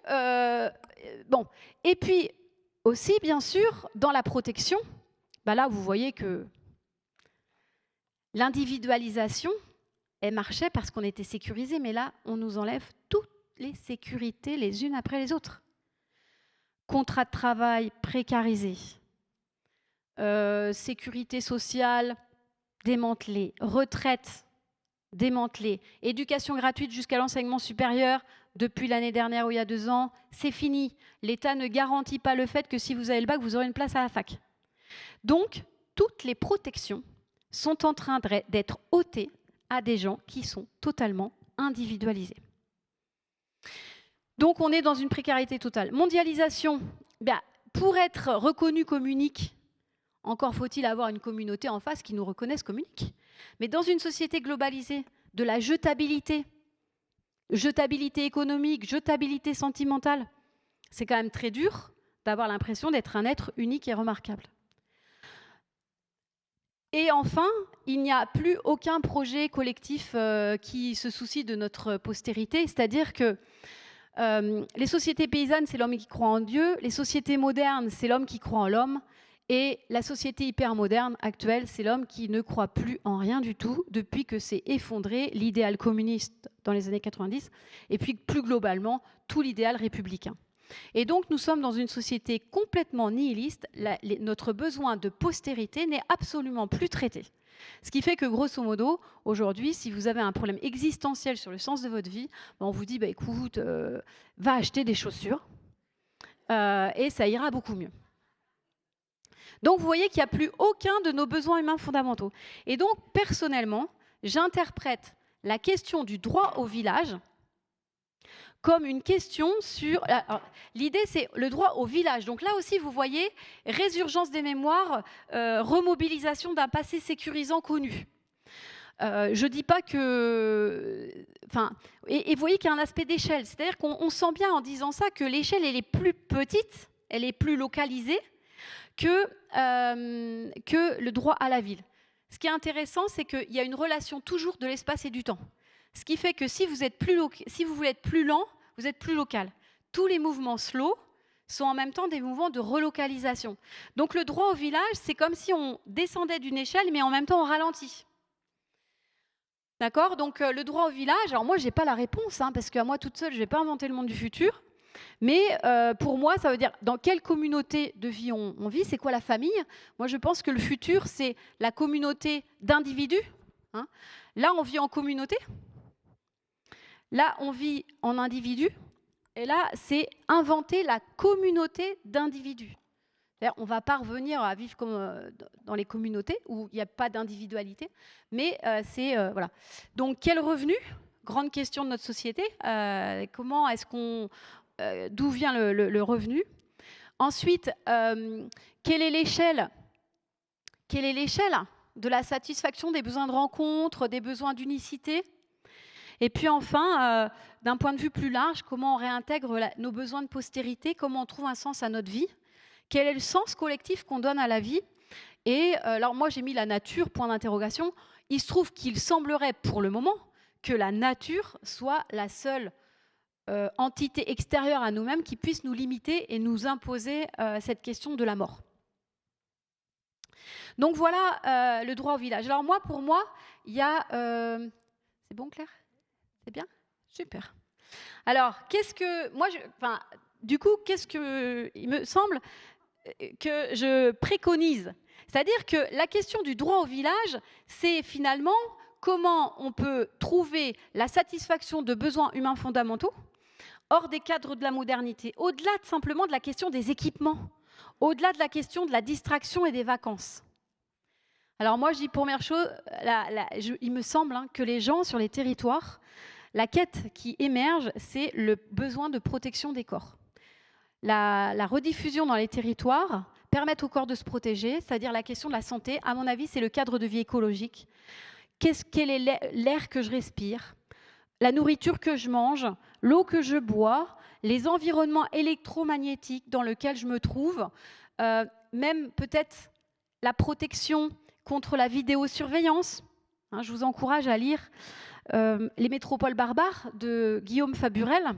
bon. Et puis aussi, bien sûr, dans la protection, là, vous voyez que l'individualisation, elle marchait parce qu'on était sécurisé, mais là, on nous enlève toutes les sécurités les unes après les autres. Contrat de travail précarisé, sécurité sociale démantelée, retraite démantelée, éducation gratuite jusqu'à l'enseignement supérieur depuis l'année dernière ou il y a 2 ans, c'est fini. L'État ne garantit pas le fait que si vous avez le bac, vous aurez une place à la fac. Donc, toutes les protections sont en train d'être ôtées à des gens qui sont totalement individualisés. Donc, on est dans une précarité totale. Mondialisation, pour être reconnu comme unique, encore faut-il avoir une communauté en face qui nous reconnaisse comme unique. Mais dans une société globalisée, de la jetabilité économique, jetabilité sentimentale, c'est quand même très dur d'avoir l'impression d'être un être unique et remarquable. Et enfin, il n'y a plus aucun projet collectif qui se soucie de notre postérité, c'est-à-dire que les sociétés paysannes, c'est l'homme qui croit en Dieu, les sociétés modernes, c'est l'homme qui croit en l'homme, et la société hyper-moderne actuelle, c'est l'homme qui ne croit plus en rien du tout depuis que s'est effondré l'idéal communiste dans les années 90, et puis plus globalement, tout l'idéal républicain. Et donc, nous sommes dans une société complètement nihiliste. Notre besoin de postérité n'est absolument plus traité. Ce qui fait que, grosso modo, aujourd'hui, si vous avez un problème existentiel sur le sens de votre vie, on vous dit, écoute, va acheter des chaussures et ça ira beaucoup mieux. Donc, vous voyez qu'il n'y a plus aucun de nos besoins humains fondamentaux. Et donc, personnellement, j'interprète la question du droit au village comme une question sur... L'idée, c'est le droit au village. Donc là aussi, vous voyez, résurgence des mémoires, remobilisation d'un passé sécurisant connu. Je ne dis pas que... Et vous voyez qu'il y a un aspect d'échelle. C'est-à-dire qu'on sent bien en disant ça que l'échelle, elle est plus petite, elle est plus localisée, que le droit à la ville. Ce qui est intéressant, c'est qu'il y a une relation toujours de l'espace et du temps. Ce qui fait que si vous voulez être plus lent, vous êtes plus local. Tous les mouvements slow sont en même temps des mouvements de relocalisation. Donc le droit au village, c'est comme si on descendait d'une échelle, mais en même temps on ralentit. D'accord? Donc le droit au village, alors moi je n'ai pas la réponse, parce qu'à moi toute seule, je ne vais pas inventer le monde du futur. Mais pour moi, ça veut dire dans quelle communauté de vie on vit, c'est quoi la famille? Moi, je pense que le futur, c'est la communauté d'individus. Là, on vit en communauté. Là, on vit en individu. Et là, c'est inventer la communauté d'individus. On ne va pas revenir à vivre comme dans les communautés où il n'y a pas d'individualité. Mais voilà. Donc, quel revenu? Grande question de notre société. Comment est-ce qu'on... d'où vient le revenu? Ensuite, quelle est l'échelle de la satisfaction des besoins de rencontre, des besoins d'unicité? Et puis enfin, d'un point de vue plus large, comment on réintègre nos besoins de postérité? Comment on trouve un sens à notre vie? Quel est le sens collectif qu'on donne à la vie? Et alors moi, j'ai mis la nature, point d'interrogation. Il se trouve qu'il semblerait, pour le moment, que la nature soit la seule entité extérieure à nous-mêmes qui puisse nous limiter et nous imposer cette question de la mort. Donc voilà le droit au village. Alors moi, pour moi, il y a... C'est bon, Claire? C'est bien? Super. Alors, du coup, il me semble que je préconise? C'est-à-dire que la question du droit au village, c'est finalement comment on peut trouver la satisfaction de besoins humains fondamentaux hors des cadres de la modernité, au-delà simplement de la question des équipements, au-delà de la question de la distraction et des vacances. Alors moi, je dis première chose, il me semble que les gens sur les territoires, la quête qui émerge, c'est le besoin de protection des corps. La rediffusion dans les territoires permet au corps de se protéger, c'est-à-dire la question de la santé. À mon avis, c'est le cadre de vie écologique. Quel est l'air que je respire? La nourriture que je mange, l'eau que je bois, les environnements électromagnétiques dans lesquels je me trouve, même peut-être la protection contre la vidéosurveillance. Je vous encourage à lire Les métropoles barbares de Guillaume Faburel,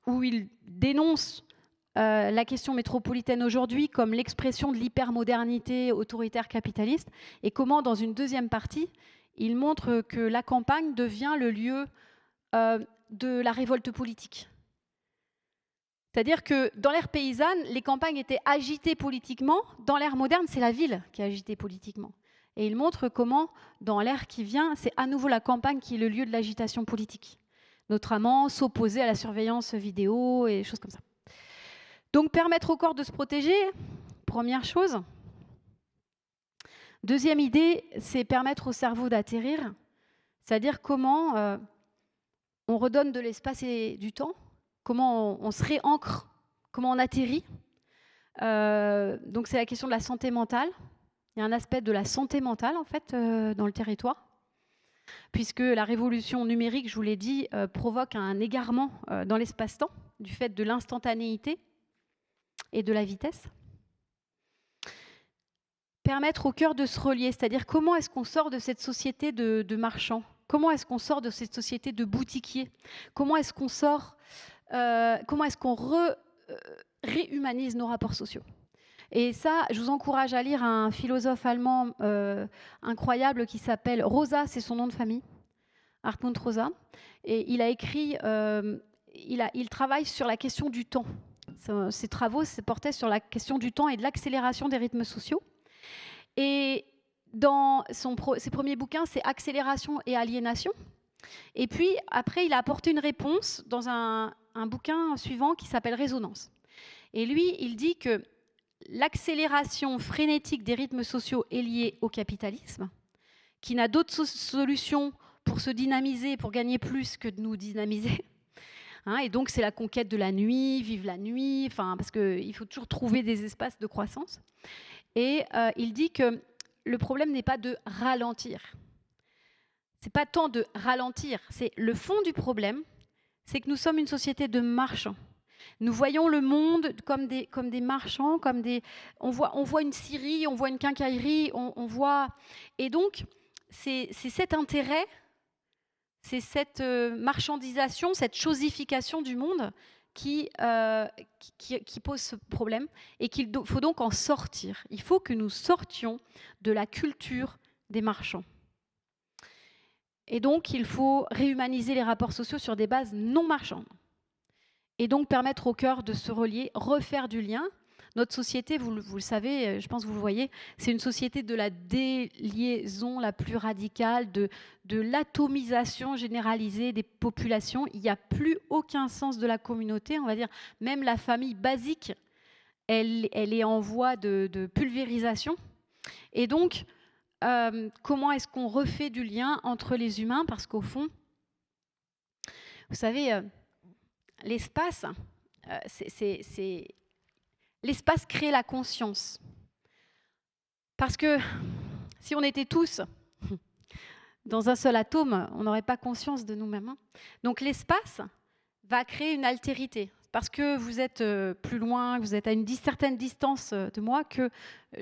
où il dénonce la question métropolitaine aujourd'hui comme l'expression de l'hypermodernité autoritaire capitaliste, et comment, dans une deuxième partie, il montre que la campagne devient le lieu de la révolte politique. C'est-à-dire que dans l'ère paysanne, les campagnes étaient agitées politiquement. Dans l'ère moderne, c'est la ville qui est agitée politiquement. Et il montre comment, dans l'ère qui vient, c'est à nouveau la campagne qui est le lieu de l'agitation politique, notamment s'opposer à la surveillance vidéo et des choses comme ça. Donc permettre au corps de se protéger, première chose. Deuxième idée, c'est permettre au cerveau d'atterrir, c'est-à-dire comment on redonne de l'espace et du temps, comment on se réancre, comment on atterrit. Donc c'est la question de la santé mentale. Il y a un aspect de la santé mentale, en fait, dans le territoire, puisque la révolution numérique, je vous l'ai dit, provoque un égarement dans l'espace-temps, du fait de l'instantanéité et de la vitesse. Permettre au cœur de se relier, c'est-à-dire comment est-ce qu'on sort de cette société de marchands? Comment est-ce qu'on sort de cette société de boutiquiers? Comment est-ce qu'on sort, comment est-ce qu'on réhumanise nos rapports sociaux? Et ça, je vous encourage à lire un philosophe allemand incroyable qui s'appelle Rosa, c'est son nom de famille, Hartmut Rosa. Et il a écrit, il travaille sur la question du temps. Ses travaux se portaient sur la question du temps et de l'accélération des rythmes sociaux. Et dans ses premiers bouquins, c'est Accélération et aliénation. Et puis, après, il a apporté une réponse dans un bouquin suivant qui s'appelle Résonance. Et lui, il dit que l'accélération frénétique des rythmes sociaux est liée au capitalisme, qui n'a d'autre solution pour se dynamiser, pour gagner plus que de nous dynamiser. Et donc, c'est la conquête de la nuit, vive la nuit, parce qu'il faut toujours trouver des espaces de croissance. Et il dit que le problème n'est pas de ralentir. C'est pas tant de ralentir, c'est le fond du problème, c'est que nous sommes une société de marchands. Nous voyons le monde comme des marchands, on voit une scierie, on voit une quincaillerie, on voit... Et donc, c'est cet intérêt, c'est cette marchandisation, cette chosification du monde qui pose ce problème et qu'il faut donc en sortir. Il faut que nous sortions de la culture des marchands. Et donc, il faut réhumaniser les rapports sociaux sur des bases non marchandes. Et donc, permettre au cœur de se relier, refaire du lien. Notre société, vous le savez, je pense que vous le voyez, c'est une société de la déliaison la plus radicale, de l'atomisation généralisée des populations. Il n'y a plus aucun sens de la communauté, on va dire. Même la famille basique, elle est en voie de pulvérisation. Et donc, comment est-ce qu'on refait du lien entre les humains? Parce qu'au fond, vous savez, l'espace, l'espace crée la conscience. Parce que si on était tous dans un seul atome, on n'aurait pas conscience de nous-mêmes. Hein. Donc l'espace va créer une altérité. Parce que vous êtes plus loin, que vous êtes à une certaine distance de moi, que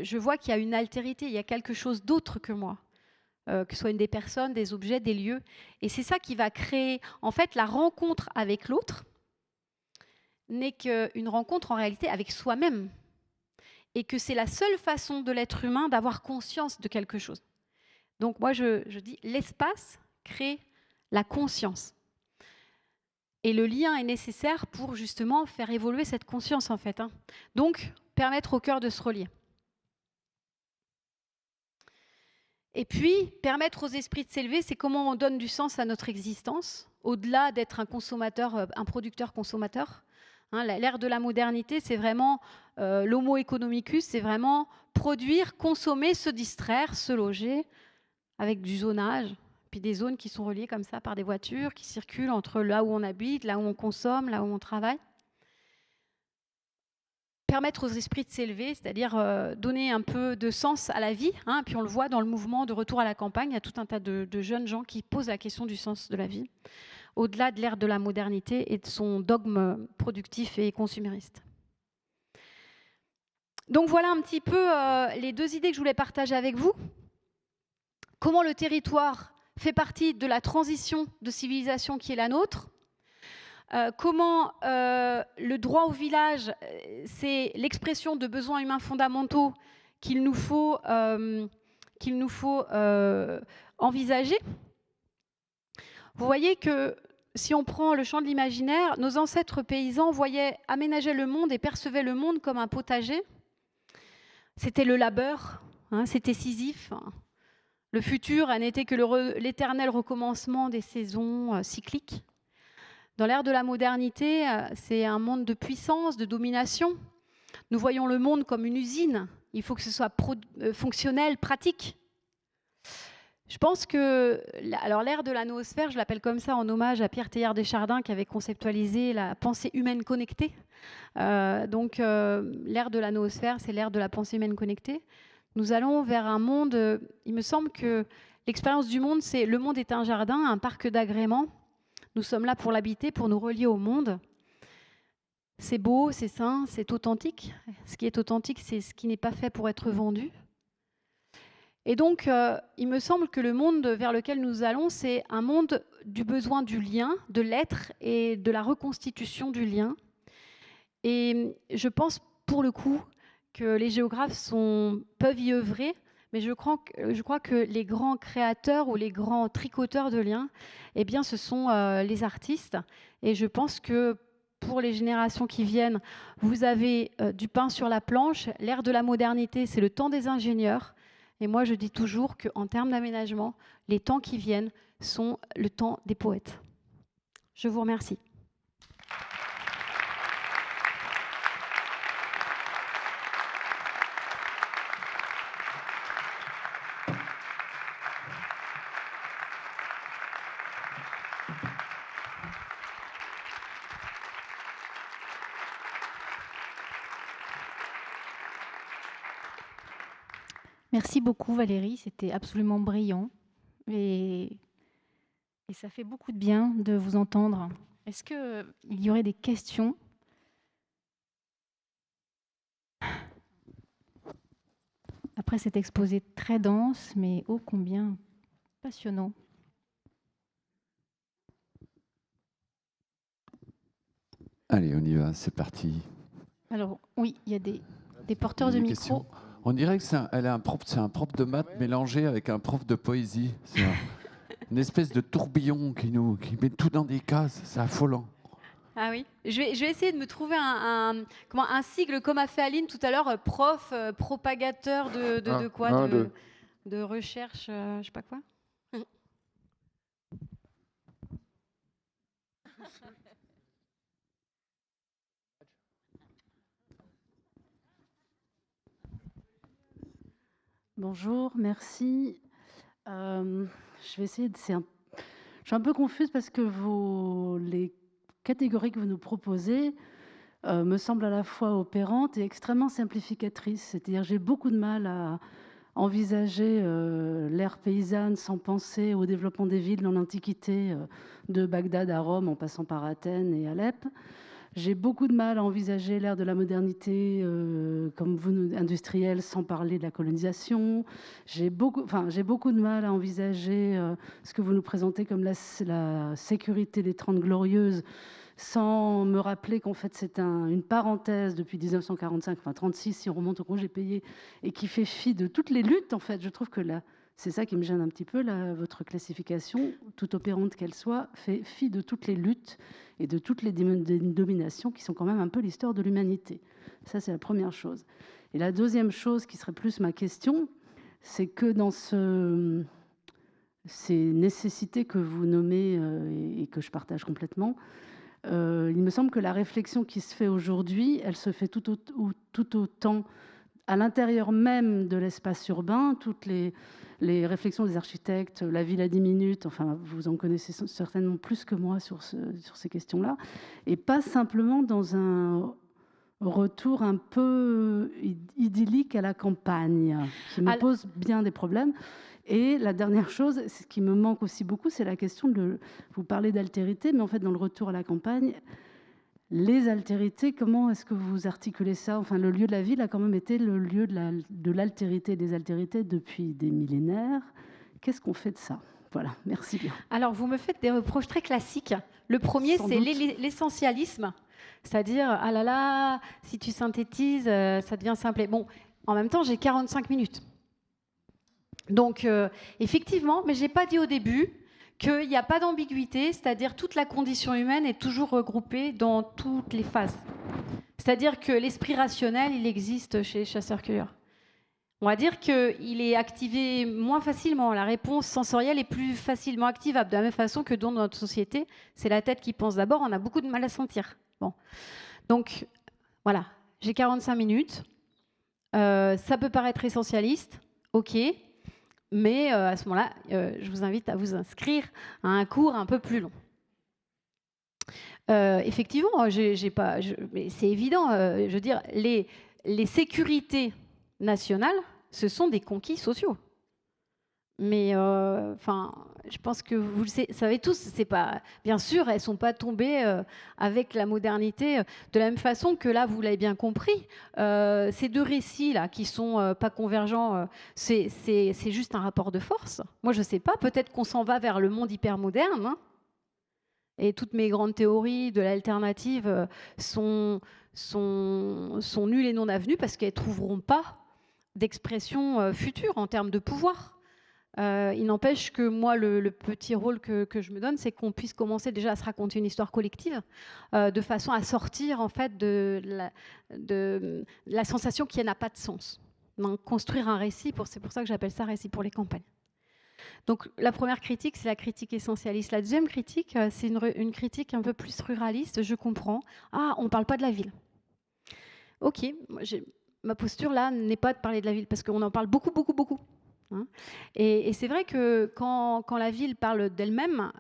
je vois qu'il y a une altérité, il y a quelque chose d'autre que moi, que ce soit des personnes, des objets, des lieux. Et c'est ça qui va créer, en fait, la rencontre avec l'autre n'est qu'une rencontre en réalité avec soi-même. Et que c'est la seule façon de l'être humain d'avoir conscience de quelque chose. Donc moi, je dis, l'espace crée la conscience. Et le lien est nécessaire pour justement faire évoluer cette conscience, en fait. Hein. Donc, permettre au cœur de se relier. Et puis, permettre aux esprits de s'élever, c'est comment on donne du sens à notre existence, au-delà d'être un consommateur, un producteur-consommateur. Hein, l'ère de la modernité, c'est vraiment l'homo economicus, c'est vraiment produire, consommer, se distraire, se loger, avec du zonage. Puis des zones qui sont reliées comme ça par des voitures qui circulent entre là où on habite, là où on consomme, là où on travaille. Permettre aux esprits de s'élever, c'est-à-dire donner un peu de sens à la vie. Hein, puis on le voit dans le mouvement de retour à la campagne, il y a tout un tas de jeunes gens qui posent la question du sens de la vie, au-delà de l'ère de la modernité et de son dogme productif et consumériste. Donc voilà un petit peu les deux idées que je voulais partager avec vous. Comment le territoire fait partie de la transition de civilisation qui est la nôtre. Comment le droit au village, c'est l'expression de besoins humains fondamentaux qu'il nous faut envisager. Vous voyez que si on prend le champ de l'imaginaire, nos ancêtres paysans voyaient aménager le monde et percevaient le monde comme un potager. C'était le labeur, hein, c'était Sisyphe. Le futur n'était que l'éternel recommencement des saisons cycliques. Dans l'ère de la modernité, c'est un monde de puissance, de domination. Nous voyons le monde comme une usine. Il faut que ce soit fonctionnel, pratique. Je pense que l'ère de la noosphère, je l'appelle comme ça en hommage à Pierre Teilhard Deschardins qui avait conceptualisé la pensée humaine connectée. L'ère de la noosphère, c'est l'ère de la pensée humaine connectée. Nous allons vers un monde, il me semble que l'expérience du monde, c'est le monde est un jardin, un parc d'agréments. Nous sommes là pour l'habiter, pour nous relier au monde. C'est beau, c'est sain, c'est authentique. Ce qui est authentique, c'est ce qui n'est pas fait pour être vendu. Et donc, il me semble que le monde vers lequel nous allons, c'est un monde du besoin du lien, de l'être et de la reconstitution du lien. Et je pense, pour le coup, que les géographes peuvent y œuvrer, mais je crois que les grands créateurs ou les grands tricoteurs de liens, eh bien, ce sont les artistes. Et je pense que pour les générations qui viennent, vous avez du pain sur la planche. L'ère de la modernité, c'est le temps des ingénieurs. Et moi, je dis toujours qu'en termes d'aménagement, les temps qui viennent sont le temps des poètes. Je vous remercie. Merci beaucoup Valérie, c'était absolument brillant et ça fait beaucoup de bien de vous entendre. Est-ce qu'il y aurait des questions après cet exposé très dense, mais ô combien passionnant. Allez, on y va, c'est parti. Alors, oui, il y a des porteurs de micro. On dirait que c'est un prof de maths mélangé avec un prof de poésie. C'est une espèce de tourbillon qui met tout dans des cases. C'est affolant. Ah oui. Je vais essayer de me trouver un sigle comme a fait Aline tout à l'heure, prof, propagateur de quoi de recherche, je sais pas quoi. Bonjour, merci. Je vais essayer de... Je suis un peu confuse parce que les catégories que vous nous proposez me semblent à la fois opérantes et extrêmement simplificatrices. C'est-à-dire j'ai beaucoup de mal à envisager l'ère paysanne sans penser au développement des villes dans l'Antiquité, de Bagdad à Rome en passant par Athènes et Alep. J'ai beaucoup de mal à envisager l'ère de la modernité comme vous, industrielle, sans parler de la colonisation. J'ai beaucoup de mal à envisager ce que vous nous présentez comme la sécurité des 30 Glorieuses, sans me rappeler qu'en fait c'est une parenthèse depuis 1945, enfin 36 si on remonte au congé payé, et qui fait fi de toutes les luttes. En fait, je trouve que c'est ça qui me gêne un petit peu, votre classification, toute opérante qu'elle soit, fait fi de toutes les luttes et de toutes les dominations qui sont quand même un peu l'histoire de l'humanité. Ça, c'est la première chose. Et la deuxième chose, qui serait plus ma question, c'est que dans ces nécessités que vous nommez et que je partage complètement, il me semble que la réflexion qui se fait aujourd'hui, elle se fait tout autant à l'intérieur même de l'espace urbain, toutes les réflexions des architectes, la ville à 10 minutes, enfin, vous en connaissez certainement plus que moi sur ces questions-là, et pas simplement dans un retour un peu idyllique à la campagne, qui me pose bien des problèmes. Et la dernière chose, ce qui me manque aussi beaucoup, c'est la question vous parlez d'altérité, mais en fait, dans le retour à la campagne, les altérités, comment est-ce que vous articulez ça? Enfin, le lieu de la ville a quand même été le lieu de l'altérité et des altérités depuis des millénaires. Qu'est-ce qu'on fait de ça? Voilà, merci bien. Alors, vous me faites des reproches très classiques. Le premier, c'est l'essentialisme. C'est-à-dire, ah là là, si tu synthétises, ça devient simple. Bon, en même temps, j'ai 45 minutes. Donc, effectivement, mais je n'ai pas dit au début qu'il n'y a pas d'ambiguïté, c'est-à-dire toute la condition humaine est toujours regroupée dans toutes les phases. C'est-à-dire que l'esprit rationnel, il existe chez les chasseurs-cueilleurs. On va dire qu'il est activé moins facilement. La réponse sensorielle est plus facilement activable, de la même façon que dans notre société, c'est la tête qui pense d'abord, on a beaucoup de mal à sentir. Bon. Donc, voilà, j'ai 45 minutes. Ça peut paraître essentialiste, ok. Mais à ce moment-là, je vous invite à vous inscrire à un cours un peu plus long. Effectivement, mais c'est évident. Je veux dire, les sécurités nationales, ce sont des conquis sociaux. Mais je pense que vous le savez tous, c'est pas, bien sûr, elles ne sont pas tombées avec la modernité. De la même façon que là, vous l'avez bien compris, ces deux récits-là qui sont pas convergents, c'est juste un rapport de force. Moi, je ne sais pas, peut-être qu'on s'en va vers le monde hyper moderne. Hein, et toutes mes grandes théories de l'alternative sont nulles et non avenues parce qu'elles ne trouveront pas d'expression future en termes de pouvoir. Il n'empêche que moi, le petit rôle que je me donne, c'est qu'on puisse commencer déjà à se raconter une histoire collective de façon à sortir en fait de la sensation qu'il n'a pas de sens. Donc, construire un récit, c'est pour ça que j'appelle ça récit pour les campagnes. Donc la première critique, c'est la critique essentialiste. La deuxième critique, c'est une critique un peu plus ruraliste. Je comprends. Ah, on ne parle pas de la ville. Ok, ma posture là n'est pas de parler de la ville parce qu'on en parle beaucoup, beaucoup, beaucoup. Hein, et c'est vrai que quand la ville parle d'elle-même,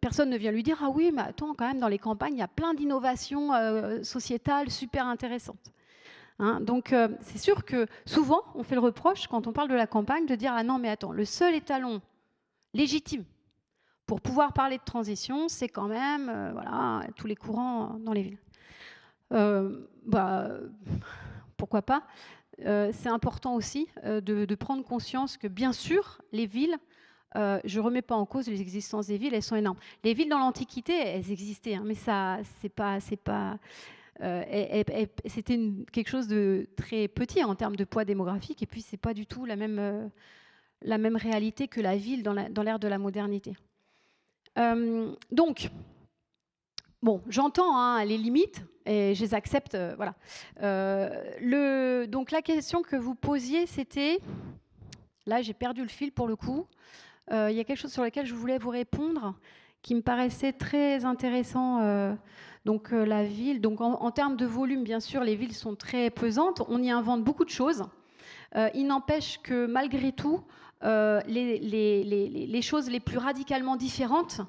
personne ne vient lui dire « Ah oui, mais attends, quand même, dans les campagnes, il y a plein d'innovations sociétales super intéressantes. » Hein, donc, c'est sûr que souvent, on fait le reproche, quand on parle de la campagne, de dire « Ah non, mais attends, le seul étalon légitime pour pouvoir parler de transition, c'est quand même voilà, tous les courants dans les villes. » Pourquoi pas? c'est important aussi de prendre conscience que, bien sûr, les villes, je ne remets pas en cause l'existence des villes, elles sont énormes. Les villes dans l'Antiquité, elles existaient, hein, mais ça, c'était quelque chose de très petit en termes de poids démographique, et puis c'est pas du tout la même réalité que la ville dans l'ère de la modernité. Donc, bon, j'entends hein, les limites et je les accepte. Voilà. Donc la question que vous posiez, c'était, là j'ai perdu le fil pour le coup. Il y a quelque chose sur lequel je voulais vous répondre qui me paraissait très intéressant. Donc la ville, donc en termes de volume, bien sûr, les villes sont très pesantes. On y invente beaucoup de choses. Il n'empêche que malgré tout, les choses les plus radicalement différentes,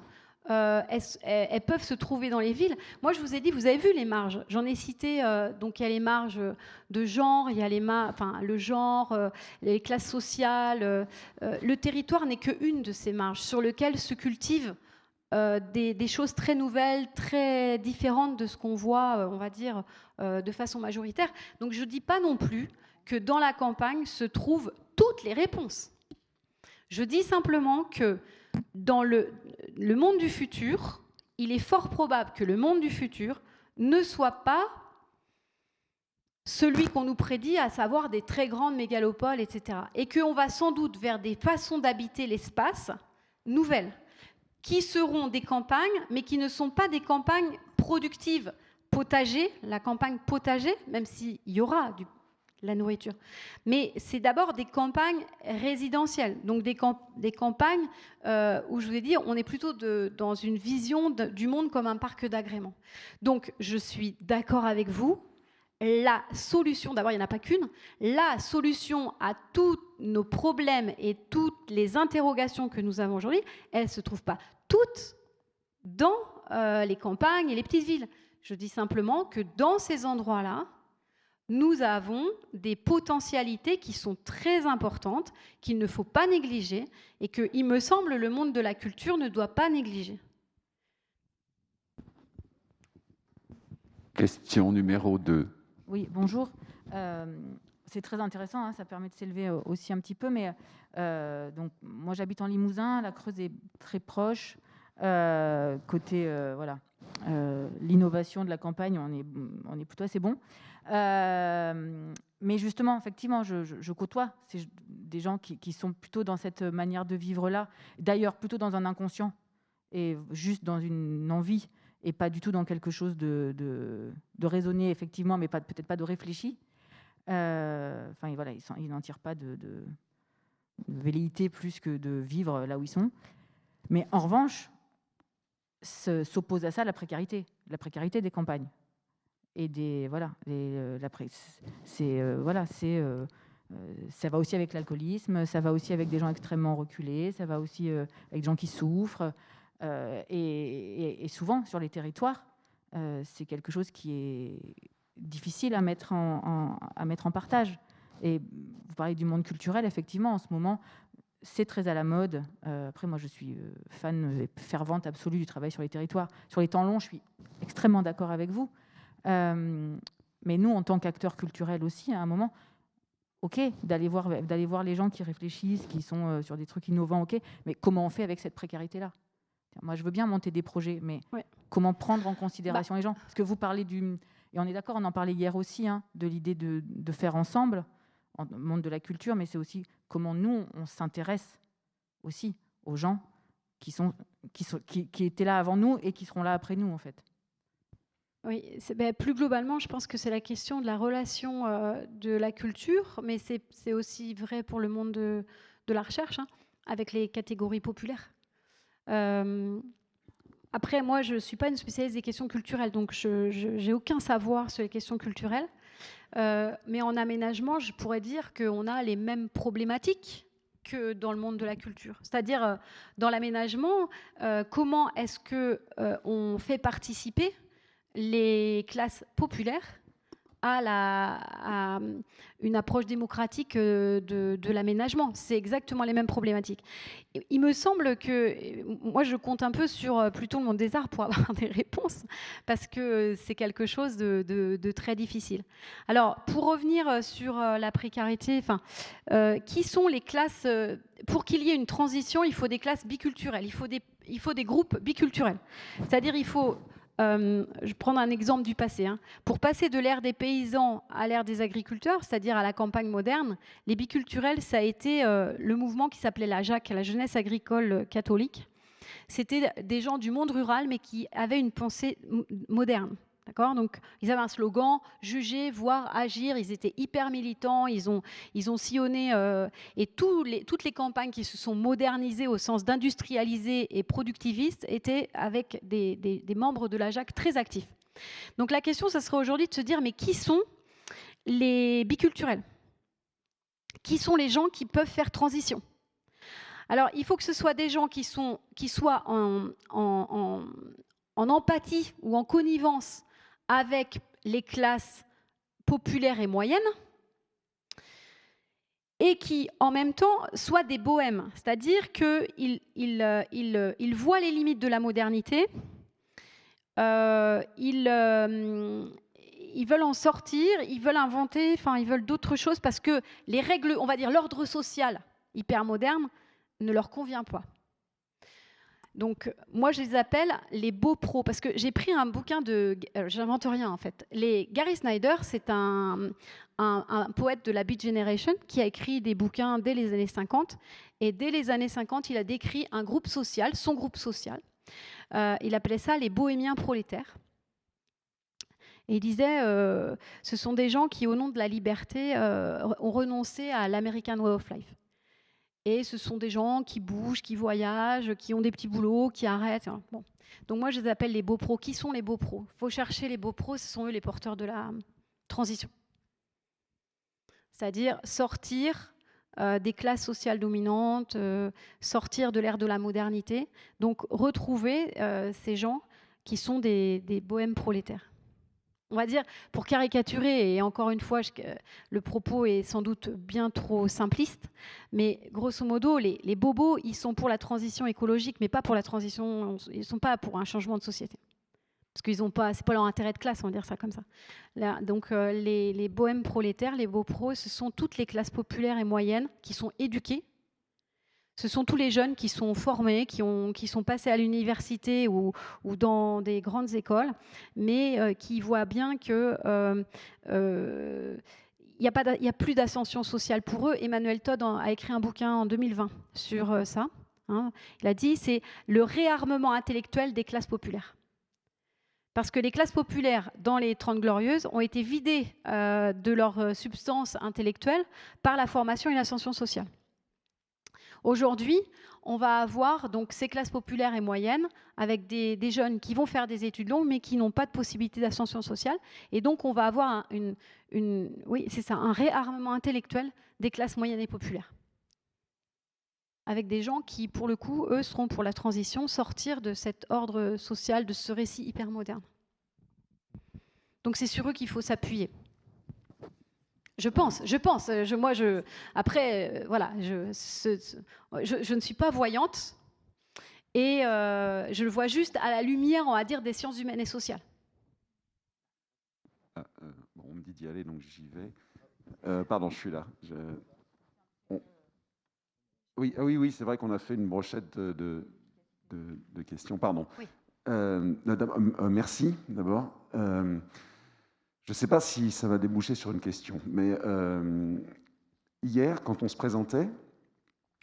elles peuvent se trouver dans les villes. Moi, je vous ai dit, vous avez vu les marges. J'en ai cité, donc il y a les marges de genre, il y a le genre, les classes sociales. Le territoire n'est qu'une de ces marges sur lesquelles se cultivent des choses très nouvelles, très différentes de ce qu'on voit, on va dire, de façon majoritaire. Donc je ne dis pas non plus que dans la campagne se trouvent toutes les réponses. Je dis simplement que dans le monde du futur, il est fort probable que le monde du futur ne soit pas celui qu'on nous prédit, à savoir des très grandes mégalopoles, etc. Et qu'on va sans doute vers des façons d'habiter l'espace nouvelles, qui seront des campagnes, mais qui ne sont pas des campagnes productives, potagers, la campagne potager, même s'il y aura la nourriture. Mais c'est d'abord des campagnes résidentielles, donc des campagnes où, je vous ai dit, on est plutôt dans une vision du monde comme un parc d'agrément. Donc, je suis d'accord avec vous. La solution, d'abord, il n'y en a pas qu'une, la solution à tous nos problèmes et toutes les interrogations que nous avons aujourd'hui, elles ne se trouvent pas toutes dans les campagnes et les petites villes. Je dis simplement que dans ces endroits-là, nous avons des potentialités qui sont très importantes, qu'il ne faut pas négliger, et que, il me semble, le monde de la culture ne doit pas négliger. Question numéro 2. Oui, bonjour. C'est très intéressant, hein, ça permet de s'élever aussi un petit peu, mais donc, moi j'habite en Limousin, la Creuse est très proche. Côté voilà, l'innovation de la campagne, on est plutôt assez bon. Mais justement, effectivement, je côtoie des gens qui sont plutôt dans cette manière de vivre-là, d'ailleurs plutôt dans un inconscient et juste dans une envie, et pas du tout dans quelque chose de raisonné, effectivement, mais peut-être pas de réfléchi. Enfin, voilà, ils n'en tirent pas de velléité plus que de vivre là où ils sont. Mais en revanche, s'oppose à ça la précarité des campagnes. Et ça va aussi avec l'alcoolisme, ça va aussi avec des gens extrêmement reculés, ça va aussi avec des gens qui souffrent. Et souvent, sur les territoires, c'est quelque chose qui est difficile à mettre en partage. Et vous parlez du monde culturel, effectivement, en ce moment, c'est très à la mode. Après, moi, je suis fan fervente absolue du travail sur les territoires. Sur les temps longs, je suis extrêmement d'accord avec vous. Mais nous, en tant qu'acteurs culturels aussi, à un moment, OK, d'aller voir les gens qui réfléchissent, qui sont sur des trucs innovants, OK, mais comment on fait avec cette précarité-là ? Moi, je veux bien monter des projets, mais comment prendre en considération les gens ? Parce que vous parlez et on est d'accord, on en parlait hier aussi, hein, de l'idée de faire ensemble, en monde de la culture, mais c'est aussi comment nous, on s'intéresse aussi aux gens qui étaient là avant nous et qui seront là après nous, en fait. Oui, plus globalement, je pense que c'est la question de la relation de la culture, mais c'est aussi vrai pour le monde de la recherche, hein, avec les catégories populaires. Après, moi, je ne suis pas une spécialiste des questions culturelles, donc je n'ai aucun savoir sur les questions culturelles. Mais en aménagement, je pourrais dire qu'on a les mêmes problématiques que dans le monde de la culture. C'est-à-dire, dans l'aménagement, comment est-ce qu'on fait participer les classes populaires à une approche démocratique de l'aménagement. C'est exactement les mêmes problématiques. Il me semble que, moi je compte un peu sur plutôt le monde des arts pour avoir des réponses, parce que c'est quelque chose de très difficile. Alors, pour revenir sur la précarité, qui sont les classes... pour qu'il y ait une transition, il faut des classes biculturelles, il faut des groupes biculturels. C'est-à-dire, il faut... je vais prendre un exemple du passé. Pour passer de l'ère des paysans à l'ère des agriculteurs, c'est-à-dire à la campagne moderne, les biculturels, ça a été le mouvement qui s'appelait la JAC, la Jeunesse agricole catholique. C'était des gens du monde rural, mais qui avaient une pensée moderne. D'accord ? Donc, ils avaient un slogan, juger, voir, agir. Ils étaient hyper militants. Ils ont sillonné et toutes les campagnes qui se sont modernisées au sens d'industrialisées et productivistes étaient avec des membres de la JAC très actifs. Donc, la question, ça serait aujourd'hui de se dire, mais qui sont les biculturels ? Qui sont les gens qui peuvent faire transition ? Alors, il faut que ce soit des gens qui soient en empathie ou en connivence avec les classes populaires et moyennes, et qui, en même temps, soient des bohèmes. C'est-à-dire qu'ils voient les limites de la modernité, ils veulent en sortir, ils veulent inventer, ils veulent d'autres choses, parce que les règles, on va dire l'ordre social hyper moderne, ne leur convient pas. Donc, moi, je les appelle les beaux pros, parce que j'ai pris un bouquin de... j'invente rien, en fait. Gary Snyder, c'est un poète de la Beat Generation qui a écrit des bouquins dès les années 50. Et dès les années 50, il a décrit un groupe social, son groupe social. Il appelait ça les bohémiens prolétaires. Et il disait, ce sont des gens qui, au nom de la liberté, ont renoncé à l'American Way of Life. Et ce sont des gens qui bougent, qui voyagent, qui ont des petits boulots, qui arrêtent. Bon. Donc moi, je les appelle les beaux pros. Qui sont les beaux pros ? Il faut chercher les beaux pros, ce sont eux les porteurs de la transition. C'est-à-dire sortir des classes sociales dominantes, sortir de l'ère de la modernité. Donc retrouver ces gens qui sont des bohèmes prolétaires. On va dire, pour caricaturer, et encore une fois, le propos est sans doute bien trop simpliste, mais grosso modo, les bobos, ils sont pour la transition écologique, mais pas pour la transition, ils ne sont pas pour un changement de société. Parce qu'ils n'ont pas, c'est pas leur intérêt de classe, on va dire ça comme ça. Là, donc les bohèmes prolétaires, les beaux pros, ce sont toutes les classes populaires et moyennes qui sont éduquées. Ce sont tous les jeunes qui sont formés, qui sont passés à l'université ou dans des grandes écoles, mais qui voient bien qu'il n'y a plus d'ascension sociale pour eux. Emmanuel Todd a écrit un bouquin en 2020 sur ça. Il a dit c'est le réarmement intellectuel des classes populaires. Parce que les classes populaires, dans les 30 Glorieuses, ont été vidées de leur substance intellectuelle par la formation et l'ascension sociale. Aujourd'hui, on va avoir donc ces classes populaires et moyennes avec des jeunes qui vont faire des études longues mais qui n'ont pas de possibilité d'ascension sociale. Et donc, on va avoir un réarmement intellectuel des classes moyennes et populaires. Avec des gens qui, pour le coup, eux, seront pour la transition, sortir de cet ordre social, de ce récit hyper moderne. Donc, c'est sur eux qu'il faut s'appuyer. Je pense. Après, voilà, je ne suis pas voyante et je le vois juste à la lumière, on va dire, des sciences humaines et sociales. On me dit d'y aller, donc j'y vais. Pardon, je suis là. Oui, c'est vrai qu'on a fait une brochette de questions. Pardon. Oui. Merci, d'abord. Je ne sais pas si ça va déboucher sur une question, mais hier, quand on se présentait,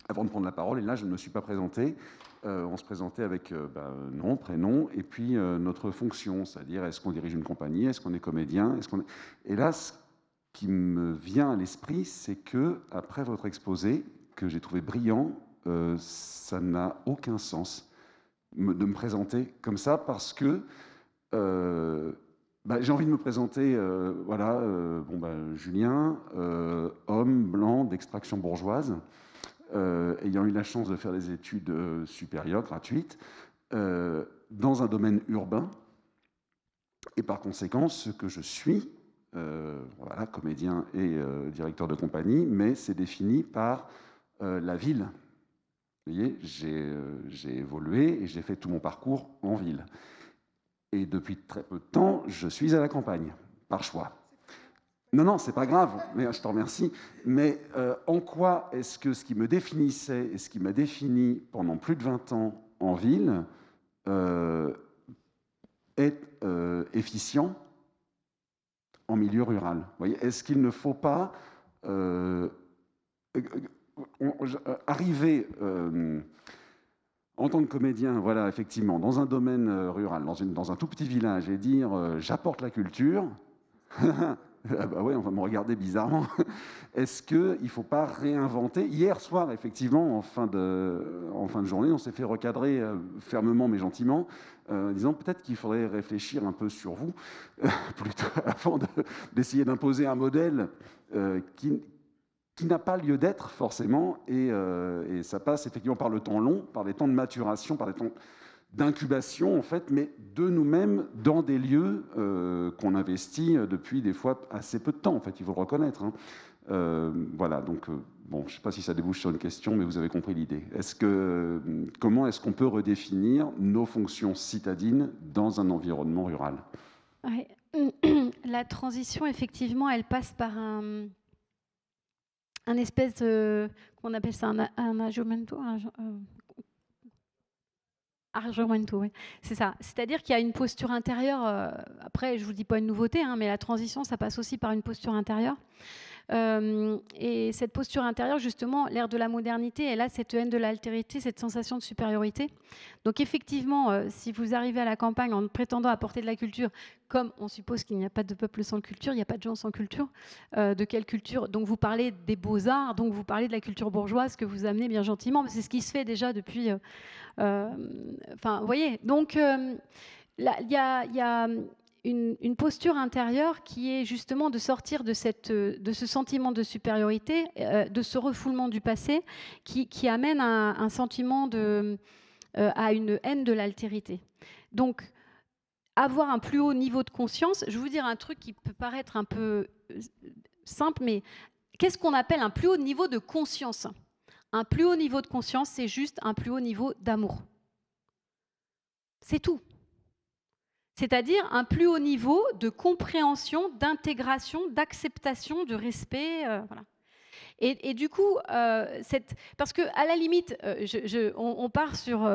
avant de prendre la parole, et là, je ne me suis pas présenté, on se présentait avec nom, prénom, et puis notre fonction, c'est-à-dire est-ce qu'on dirige une compagnie, est-ce qu'on est comédien, Et là, ce qui me vient à l'esprit, c'est que après votre exposé, que j'ai trouvé brillant, ça n'a aucun sens de me présenter comme ça, parce que j'ai envie de me présenter, Julien, homme blanc d'extraction bourgeoise, ayant eu la chance de faire des études supérieures, gratuites, dans un domaine urbain, et par conséquent, ce que je suis, voilà, comédien et directeur de compagnie, mais c'est défini par la ville. Vous voyez, j'ai évolué et j'ai fait tout mon parcours en ville. Et depuis très peu de temps, je suis à la campagne, par choix. Non, c'est pas grave, mais je te remercie. Mais en quoi est-ce que ce qui me définissait et ce qui m'a défini pendant plus de 20 ans en ville est efficient en milieu rural? Vous voyez, est-ce qu'il ne faut pas arriver en tant que comédien, voilà, effectivement, dans un domaine rural, dans un tout petit village, et dire j'apporte la culture, ah bah ouais, on va me regarder bizarrement. Est-ce qu'il ne faut pas réinventer? Hier soir, effectivement, en fin de journée, on s'est fait recadrer fermement mais gentiment, disant peut-être qu'il faudrait réfléchir un peu sur vous, plutôt avant d'essayer d'imposer un modèle qui n'a pas lieu d'être forcément, et ça passe effectivement par le temps long, par des temps de maturation, par des temps d'incubation en fait, mais de nous-mêmes dans des lieux qu'on investit depuis des fois assez peu de temps, en fait, il faut le reconnaître. Hein. Voilà, donc bon, je ne sais pas si ça débouche sur une question, mais vous avez compris l'idée. Comment est-ce qu'on peut redéfinir nos fonctions citadines dans un environnement rural? Ouais. La transition, effectivement, elle passe par un espèce de, qu'on appelle ça un aggiornamento, oui, c'est ça. C'est-à-dire qu'il y a une posture intérieure. Après, je ne vous dis pas une nouveauté, hein, mais la transition, ça passe aussi par une posture intérieure. Et cette posture intérieure, justement, l'ère de la modernité, elle a cette haine de l'altérité, cette sensation de supériorité. Donc effectivement, si vous arrivez à la campagne en prétendant apporter de la culture, comme on suppose qu'il n'y a pas de peuple sans culture, il n'y a pas de gens sans culture, de quelle culture? Donc vous parlez des beaux-arts, donc vous parlez de la culture bourgeoise que vous amenez bien gentiment, mais c'est ce qui se fait déjà depuis... Enfin, vous voyez, donc il y a une posture intérieure qui est justement de sortir de ce sentiment de supériorité, de ce refoulement du passé, qui amène à un sentiment à une haine de l'altérité. Donc, avoir un plus haut niveau de conscience, je vais vous dire un truc qui peut paraître un peu simple, mais qu'est-ce qu'on appelle un plus haut niveau de conscience? Un plus haut niveau de conscience, c'est juste un plus haut niveau d'amour. C'est tout. C'est-à-dire un plus haut niveau de compréhension, d'intégration, d'acceptation, de respect. Voilà. Et du coup, parce qu'à la limite, on part sur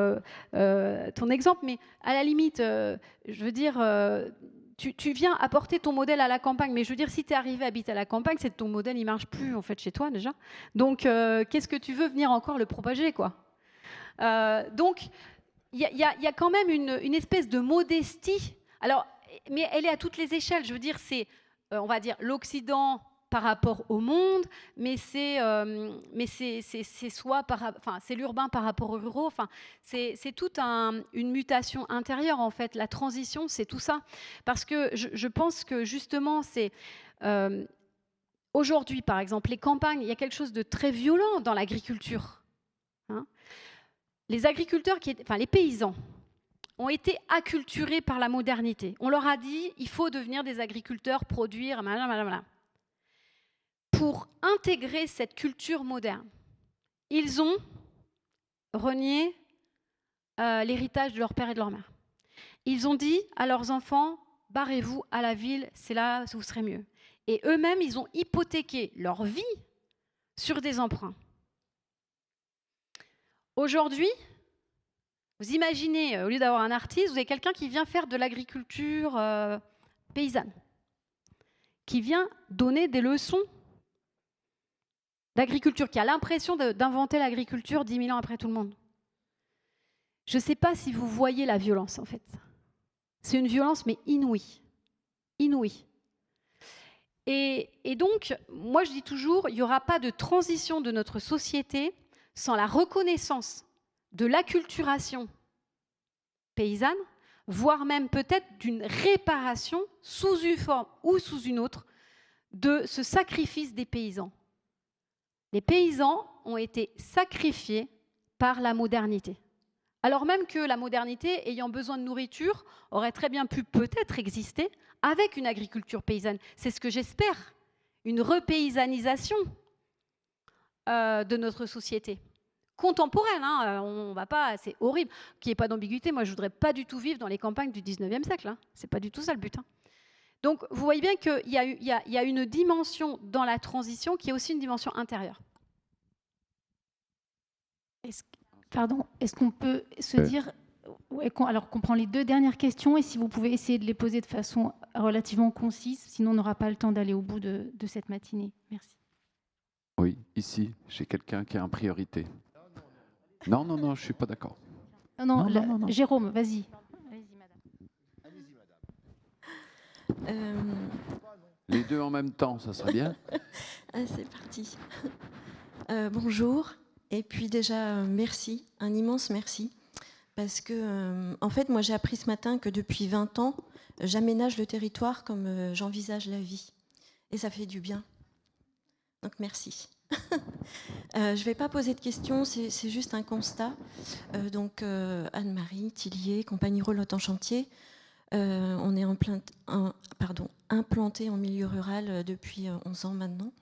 ton exemple, mais à la limite, je veux dire, tu viens apporter ton modèle à la campagne, mais je veux dire, si tu es arrivé à habiter à la campagne, c'est que ton modèle, il ne marche plus en fait chez toi déjà. Donc, qu'est-ce que tu veux venir encore le propager, quoi? Donc, il y a quand même une espèce de modestie. Alors, mais elle est à toutes les échelles. Je veux dire, c'est, on va dire, l'Occident par rapport au monde, mais c'est c'est l'urbain par rapport au rural. Enfin, c'est toute une mutation intérieure en fait. La transition, c'est tout ça. Parce que je pense que justement, c'est aujourd'hui, par exemple, les campagnes, il y a quelque chose de très violent dans l'agriculture. Hein, les agriculteurs, les paysans, ont été acculturés par la modernité. On leur a dit, il faut devenir des agriculteurs, produire, blablabla. Pour intégrer cette culture moderne, ils ont renié l'héritage de leur père et de leur mère. Ils ont dit à leurs enfants, barrez-vous à la ville, c'est là où vous serez mieux. Et eux-mêmes, ils ont hypothéqué leur vie sur des emprunts. Aujourd'hui, vous imaginez, au lieu d'avoir un artiste, vous avez quelqu'un qui vient faire de l'agriculture paysanne, qui vient donner des leçons d'agriculture, qui a l'impression d'inventer l'agriculture 10 000 ans après tout le monde. Je ne sais pas si vous voyez la violence, en fait. C'est une violence, mais inouïe. Inouïe. Et donc, moi, je dis toujours, il n'y aura pas de transition de notre société sans la reconnaissance de l'acculturation paysanne, voire même peut-être d'une réparation sous une forme ou sous une autre de ce sacrifice des paysans. Les paysans ont été sacrifiés par la modernité. Alors même que la modernité, ayant besoin de nourriture, aurait très bien pu peut-être exister avec une agriculture paysanne. C'est ce que j'espère, une repaysanisation de notre société. Contemporaine, hein, on va pas, c'est horrible, qu'il n'y ait pas d'ambiguïté. Moi, je voudrais pas du tout vivre dans les campagnes du 19e siècle. Hein. C'est pas du tout ça le but. Hein. Donc, vous voyez bien qu'il y a une dimension dans la transition qui est aussi une dimension intérieure. Est-ce qu'on peut se dire, alors qu'on prend les 2 dernières questions et si vous pouvez essayer de les poser de façon relativement concise, sinon on n'aura pas le temps d'aller au bout de cette matinée. Merci. Oui, ici, j'ai quelqu'un qui est en priorité. Non, je ne suis pas d'accord. Non. Jérôme, vas-y. Allez-y, madame. Les 2 en même temps, ça serait bien. C'est parti. Bonjour. Et puis déjà, merci, un immense merci. Parce que, en fait, moi, j'ai appris ce matin que depuis 20 ans, j'aménage le territoire comme j'envisage la vie. Et ça fait du bien. Donc, merci. Je ne vais pas poser de questions, c'est juste un constat. Donc, Anne-Marie Tillier, compagnie Rolotte en chantier. On est implanté en milieu rural depuis 11 ans maintenant,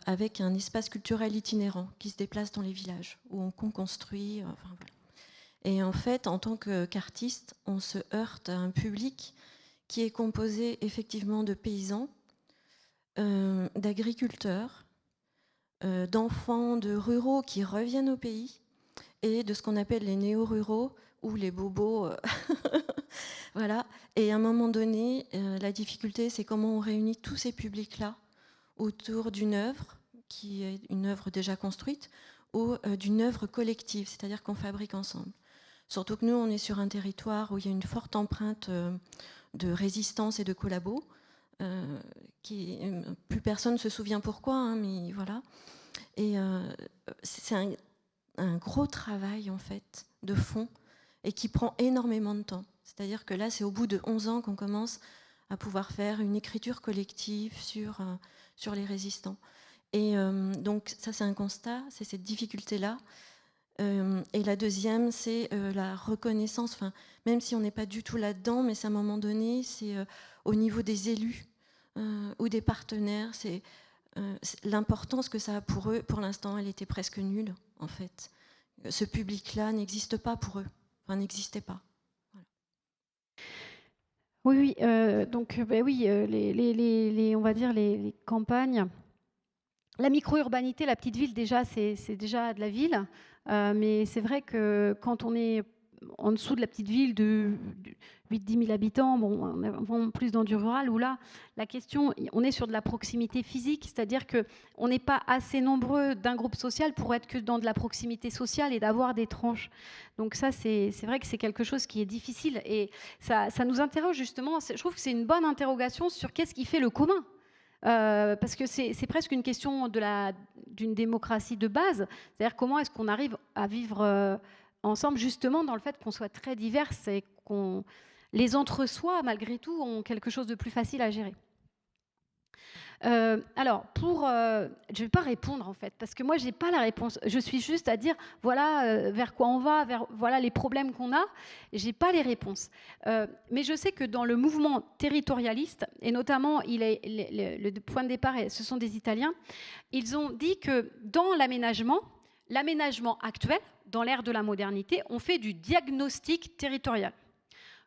avec un espace culturel itinérant qui se déplace dans les villages, où on construit. Enfin, voilà. Et en fait, en tant qu'artiste, on se heurte à un public qui est composé effectivement de paysans, d'agriculteurs, d'enfants de ruraux qui reviennent au pays et de ce qu'on appelle les néo-ruraux ou les bobos. Voilà. Et à un moment donné, la difficulté, c'est comment on réunit tous ces publics-là autour d'une œuvre qui est une œuvre déjà construite ou d'une œuvre collective, c'est-à-dire qu'on fabrique ensemble. Surtout que nous, on est sur un territoire où il y a une forte empreinte de résistance et de collabo. Plus personne ne se souvient pourquoi, hein, mais voilà. Et c'est un gros travail, en fait, de fond, et qui prend énormément de temps. C'est-à-dire que là, c'est au bout de 11 ans qu'on commence à pouvoir faire une écriture collective sur les résistants. Et donc, ça, c'est un constat, c'est cette difficulté-là. Et la deuxième, c'est la reconnaissance, enfin, même si on n'est pas du tout là-dedans, mais c'est à un moment donné, c'est au niveau des élus ou des partenaires, c'est l'importance que ça a pour eux. Pour l'instant, elle était presque nulle, en fait. Ce public-là n'existe pas pour eux, enfin, n'existait pas. Voilà. Oui, donc, oui, on va dire les campagnes. La micro-urbanité, la petite ville, déjà, c'est déjà de la ville. Mais c'est vrai que quand on est en dessous de la petite ville de 8-10 000 habitants, bon, on est vraiment plus dans du rural, où là, la question, on est sur de la proximité physique, c'est-à-dire qu'on n'est pas assez nombreux d'un groupe social pour être que dans de la proximité sociale et d'avoir des tranches. Donc ça, c'est vrai que c'est quelque chose qui est difficile. Et ça nous interroge justement, je trouve que c'est une bonne interrogation sur qu'est-ce qui fait le commun. Parce que c'est presque une question d'une démocratie de base, c'est-à-dire comment est-ce qu'on arrive à vivre ensemble justement dans le fait qu'on soit très diverses et qu'on les entre-soi malgré tout ont quelque chose de plus facile à gérer. Alors, je ne vais pas répondre en fait, parce que moi, je n'ai pas la réponse. Je suis juste à dire, voilà vers quoi on va, voilà les problèmes qu'on a. Je n'ai pas les réponses. Mais je sais que dans le mouvement territorialiste, et notamment, le point de départ, ce sont des Italiens, ils ont dit que dans l'aménagement actuel, dans l'ère de la modernité, on fait du diagnostic territorial.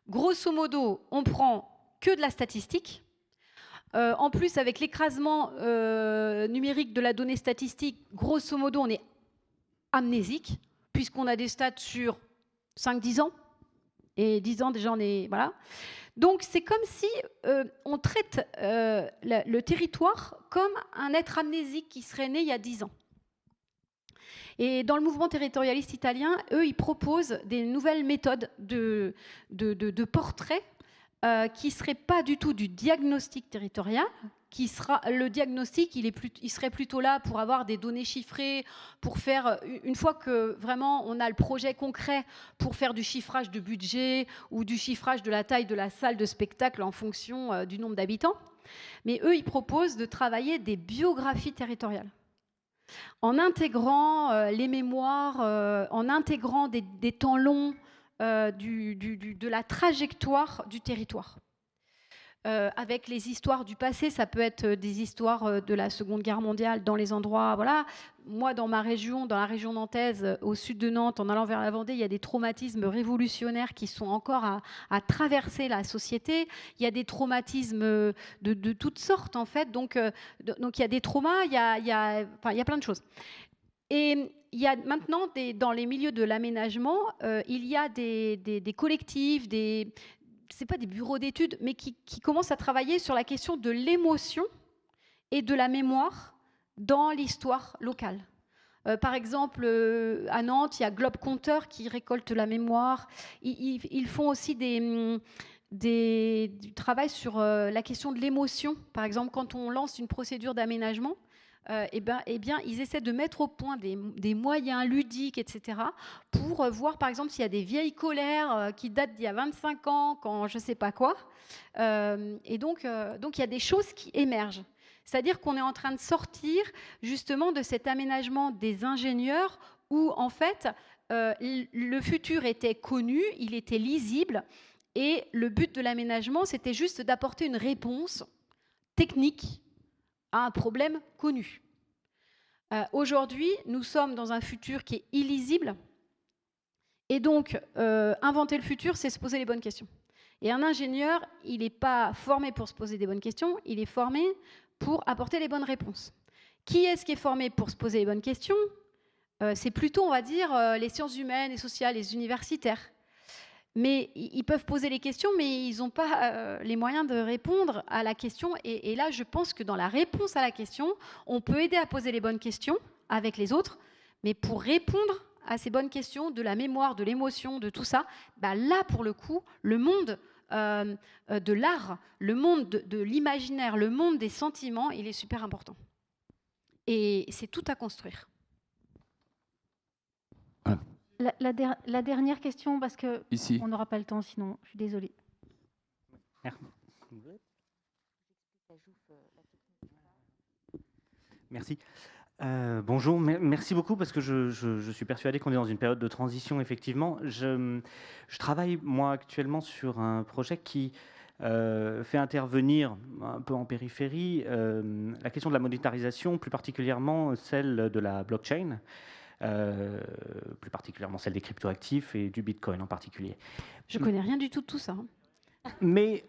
Grosso modo, on prend que de la statistique. En plus, avec l'écrasement numérique de la donnée statistique, grosso modo, on est amnésique, puisqu'on a des stats sur 5-10 ans. Et 10 ans, déjà, on est... Voilà. Donc, c'est comme si on traite le territoire comme un être amnésique qui serait né il y a 10 ans. Et dans le mouvement territorialiste italien, eux, ils proposent des nouvelles méthodes de portrait qui ne serait pas du tout du diagnostic territorial, le diagnostic, il serait plutôt là pour avoir des données chiffrées, pour faire, une fois que vraiment on a le projet concret, pour faire du chiffrage de budget ou du chiffrage de la taille de la salle de spectacle en fonction du nombre d'habitants. Mais eux, ils proposent de travailler des biographies territoriales. en intégrant les mémoires, en intégrant des temps longs de la trajectoire du territoire. Avec les histoires du passé, ça peut être des histoires de la Seconde Guerre mondiale dans les endroits, voilà. Moi, dans ma région, dans la région nantaise, au sud de Nantes, en allant vers la Vendée, il y a des traumatismes révolutionnaires qui sont encore à traverser la société. Il y a des traumatismes de toutes sortes, en fait. Donc il y a des traumas, il y a plein de choses. Et il y a maintenant, dans les milieux de l'aménagement, il y a des collectifs, c'est pas des bureaux d'études, mais qui commencent à travailler sur la question de l'émotion et de la mémoire dans l'histoire locale. Par exemple, à Nantes, il y a Globe Compteur qui récolte la mémoire. Ils font aussi du travail sur la question de l'émotion. Par exemple, quand on lance une procédure d'aménagement, eh bien, ils essaient de mettre au point des moyens ludiques, etc., pour voir, par exemple, s'il y a des vieilles colères qui datent d'il y a 25 ans, quand je ne sais pas quoi. Et donc, il y a des choses qui émergent. C'est-à-dire qu'on est en train de sortir, justement, de cet aménagement des ingénieurs où, en fait, le futur était connu, il était lisible, et le but de l'aménagement, c'était juste d'apporter une réponse technique à un problème connu. Aujourd'hui, nous sommes dans un futur qui est illisible. Et donc, inventer le futur, c'est se poser les bonnes questions. Et un ingénieur, il n'est pas formé pour se poser des bonnes questions, il est formé pour apporter les bonnes réponses. Qui est-ce qui est formé pour se poser les bonnes questions? C'est plutôt, on va dire, les sciences humaines et sociales, les universitaires. Mais ils peuvent poser les questions, mais ils n'ont pas les moyens de répondre à la question. Et là, je pense que dans la réponse à la question, on peut aider à poser les bonnes questions avec les autres, mais pour répondre à ces bonnes questions, de la mémoire, de l'émotion, de tout ça, bah là, pour le coup, le monde de l'art, le monde de l'imaginaire, le monde des sentiments, il est super important. Et c'est tout à construire. Voilà. La dernière question, parce qu'on n'aura pas le temps sinon, je suis désolée. Merci. Bonjour, merci beaucoup parce que je suis persuadé qu'on est dans une période de transition, effectivement. Je travaille, moi, actuellement sur un projet qui fait intervenir un peu en périphérie la question de la monétarisation, plus particulièrement celle de la blockchain. Plus particulièrement celle des cryptoactifs et du Bitcoin en particulier. Je ne connais rien du tout de tout ça. Mais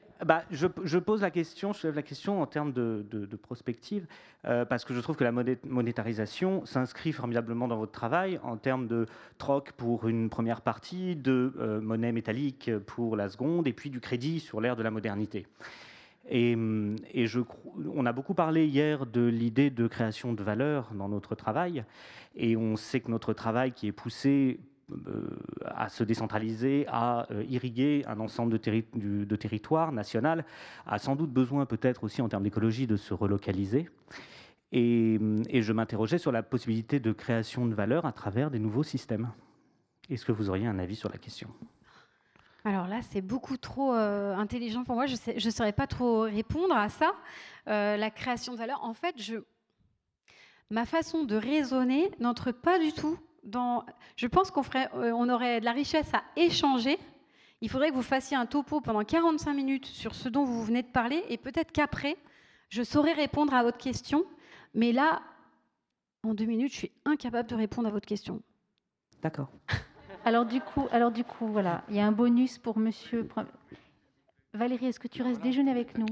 je pose la question, je soulève la question en termes de prospective, parce que je trouve que la monétarisation s'inscrit formidablement dans votre travail en termes de troc pour une première partie, de monnaie métallique pour la seconde, et puis du crédit sur l'ère de la modernité. Et on a beaucoup parlé hier de l'idée de création de valeur dans notre travail, et on sait que notre travail qui est poussé à se décentraliser, à irriguer un ensemble de territoires nationaux, a sans doute besoin peut-être aussi en termes d'écologie de se relocaliser. Et je m'interrogeais sur la possibilité de création de valeur à travers des nouveaux systèmes. Est-ce que vous auriez un avis sur la question ? Alors là, c'est beaucoup trop intelligent pour moi. Je ne saurais pas trop répondre à ça. La création de valeur, en fait, ma façon de raisonner n'entre pas du tout dans... Je pense on aurait de la richesse à échanger. Il faudrait que vous fassiez un topo pendant 45 minutes sur ce dont vous venez de parler, et peut-être qu'après, je saurais répondre à votre question. Mais là, en 2 minutes, je suis incapable de répondre à votre question. D'accord. Alors du coup, voilà, il y a un bonus pour monsieur. Valérie, est-ce que tu restes déjeuner avec nous?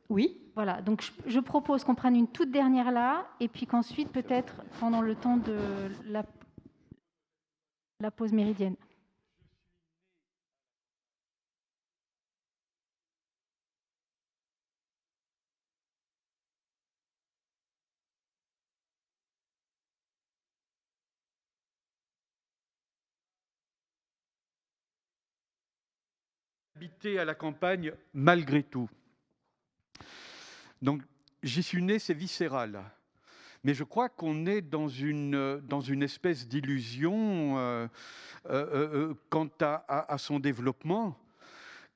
Oui. Voilà, donc je propose qu'on prenne une toute dernière là, et puis qu'ensuite, peut-être, pendant le temps de la pause méridienne. Habiter à la campagne malgré tout. Donc, j'y suis né, c'est viscéral. Mais je crois qu'on est dans une espèce d'illusion quant à son développement.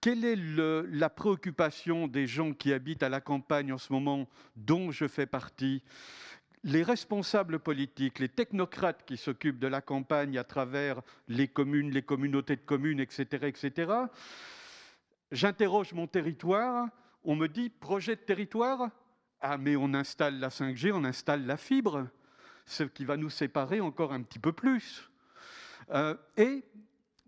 Quelle est la préoccupation des gens qui habitent à la campagne en ce moment, dont je fais partie? les responsables politiques, les technocrates qui s'occupent de la campagne à travers les communes, les communautés de communes, etc., j'interroge mon territoire, on me dit « projet de territoire ». Ah, mais on installe la 5G, on installe la fibre, ce qui va nous séparer encore un petit peu plus. Et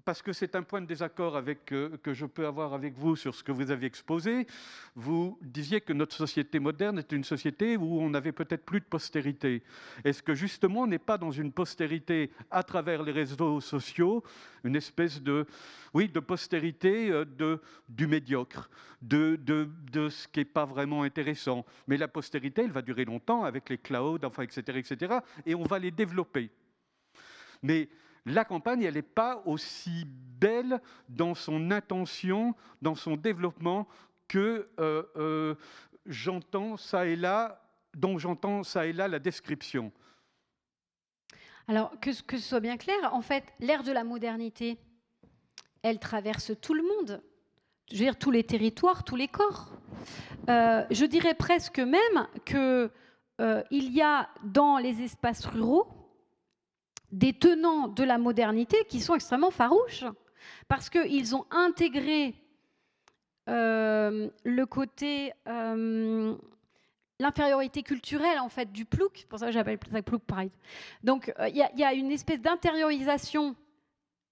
parce que c'est un point de désaccord que je peux avoir avec vous sur ce que vous avez exposé, vous disiez que notre société moderne est une société où on n'avait peut-être plus de postérité. Est-ce que justement on n'est pas dans une postérité à travers les réseaux sociaux, une espèce de postérité du médiocre, de ce qui n'est pas vraiment intéressant. Mais la postérité, elle va durer longtemps avec les clouds, enfin, etc., et on va les développer. Mais la campagne, elle n'est pas aussi belle dans son intention, dans son développement, que j'entends ça et là la description. Alors, que ce soit bien clair, en fait, l'ère de la modernité, elle traverse tout le monde. Je veux dire, tous les territoires, tous les corps. Je dirais presque même qu'il y a dans les espaces ruraux des tenants de la modernité qui sont extrêmement farouches, parce qu'ils ont intégré le côté, l'infériorité culturelle en fait du plouc, c'est pour ça que j'appelle ça plouc pareil. Donc il y a une espèce d'intériorisation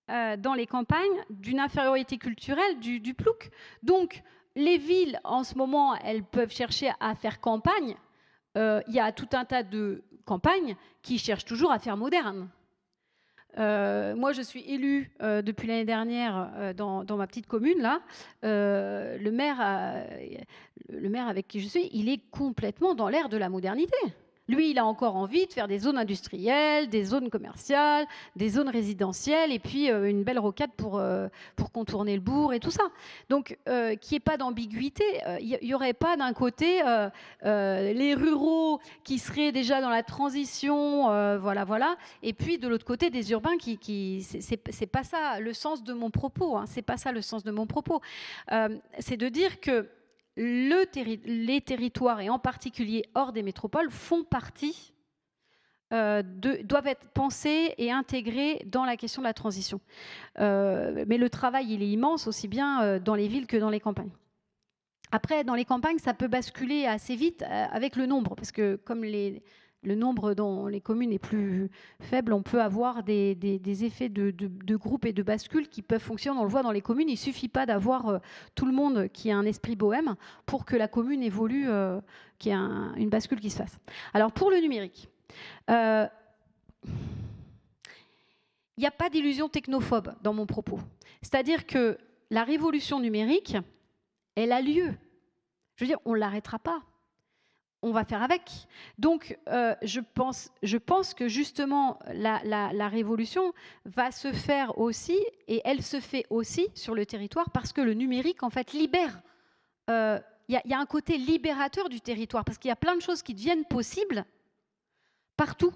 dans les campagnes d'une infériorité culturelle du plouc. Donc les villes en ce moment, elles peuvent chercher à faire campagne. Il y a tout un tas de campagnes qui cherchent toujours à faire moderne. Moi, je suis élue depuis l'année dernière dans ma petite commune. Là, le maire avec qui je suis, il est complètement dans l'ère de la modernité. Lui, il a encore envie de faire des zones industrielles, des zones commerciales, des zones résidentielles, et puis une belle rocade pour contourner le bourg et tout ça. Donc, qu'il n'y ait pas d'ambiguïté, il n'y aurait pas d'un côté les ruraux qui seraient déjà dans la transition, voilà, et puis de l'autre côté des urbains c'est pas ça le sens de mon propos. Hein, c'est pas ça le sens de mon propos. C'est de dire que les territoires, et en particulier hors des métropoles, font partie, doivent être pensés et intégrés dans la question de la transition. Mais le travail, il est immense, aussi bien dans les villes que dans les campagnes. Après, dans les campagnes, ça peut basculer assez vite avec le nombre, parce que comme le nombre dans les communes est plus faible, on peut avoir des effets de groupe et de bascule qui peuvent fonctionner. On le voit dans les communes, il ne suffit pas d'avoir tout le monde qui a un esprit bohème pour que la commune évolue, qu'il y ait une bascule qui se fasse. Alors pour le numérique, il n'y a pas d'illusion technophobe dans mon propos. C'est-à-dire que la révolution numérique, elle a lieu. Je veux dire, on ne l'arrêtera pas. On va faire avec. Donc, je pense que justement, la révolution va se faire aussi, et elle se fait aussi sur le territoire, parce que le numérique, en fait, libère. Il y a un côté libérateur du territoire, parce qu'il y a plein de choses qui deviennent possibles partout,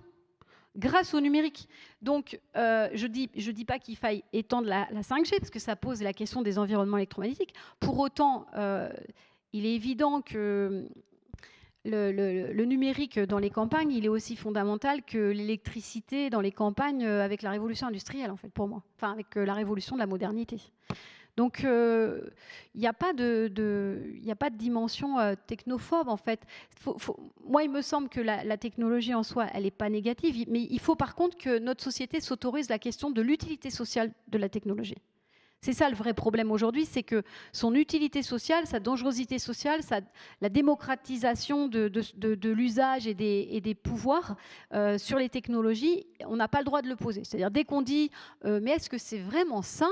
grâce au numérique. Donc, je dis pas qu'il faille étendre la 5G, parce que ça pose la question des environnements électromagnétiques. Pour autant, il est évident que le numérique dans les campagnes, il est aussi fondamental que l'électricité dans les campagnes avec la révolution industrielle, en fait, pour moi. Enfin, avec la révolution de la modernité. Donc, il n'y a pas de dimension technophobe, en fait. Moi, il me semble que la technologie en soi, elle n'est pas négative, mais il faut par contre que notre société s'autorise la question de l'utilité sociale de la technologie. C'est ça le vrai problème aujourd'hui, c'est que son utilité sociale, sa dangerosité sociale, la démocratisation de l'usage et des pouvoirs sur les technologies, on n'a pas le droit de le poser. C'est-à-dire dès qu'on dit mais est-ce que c'est vraiment sain,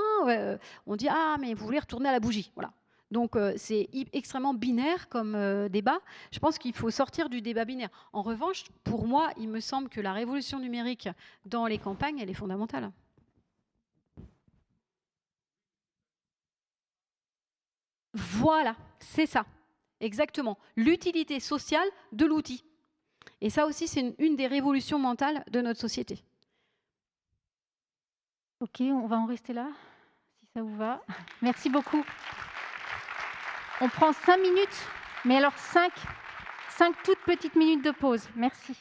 on dit ah mais vous voulez retourner à la bougie, voilà. Donc c'est extrêmement binaire comme débat. Je pense qu'il faut sortir du débat binaire. En revanche, pour moi, il me semble que la révolution numérique dans les campagnes, elle est fondamentale. Voilà, c'est ça, exactement. L'utilité sociale de l'outil. Et ça aussi, c'est une des révolutions mentales de notre société. Ok, on va en rester là, si ça vous va. Merci beaucoup. On prend 5 minutes, mais alors 5 toutes petites minutes de pause. Merci.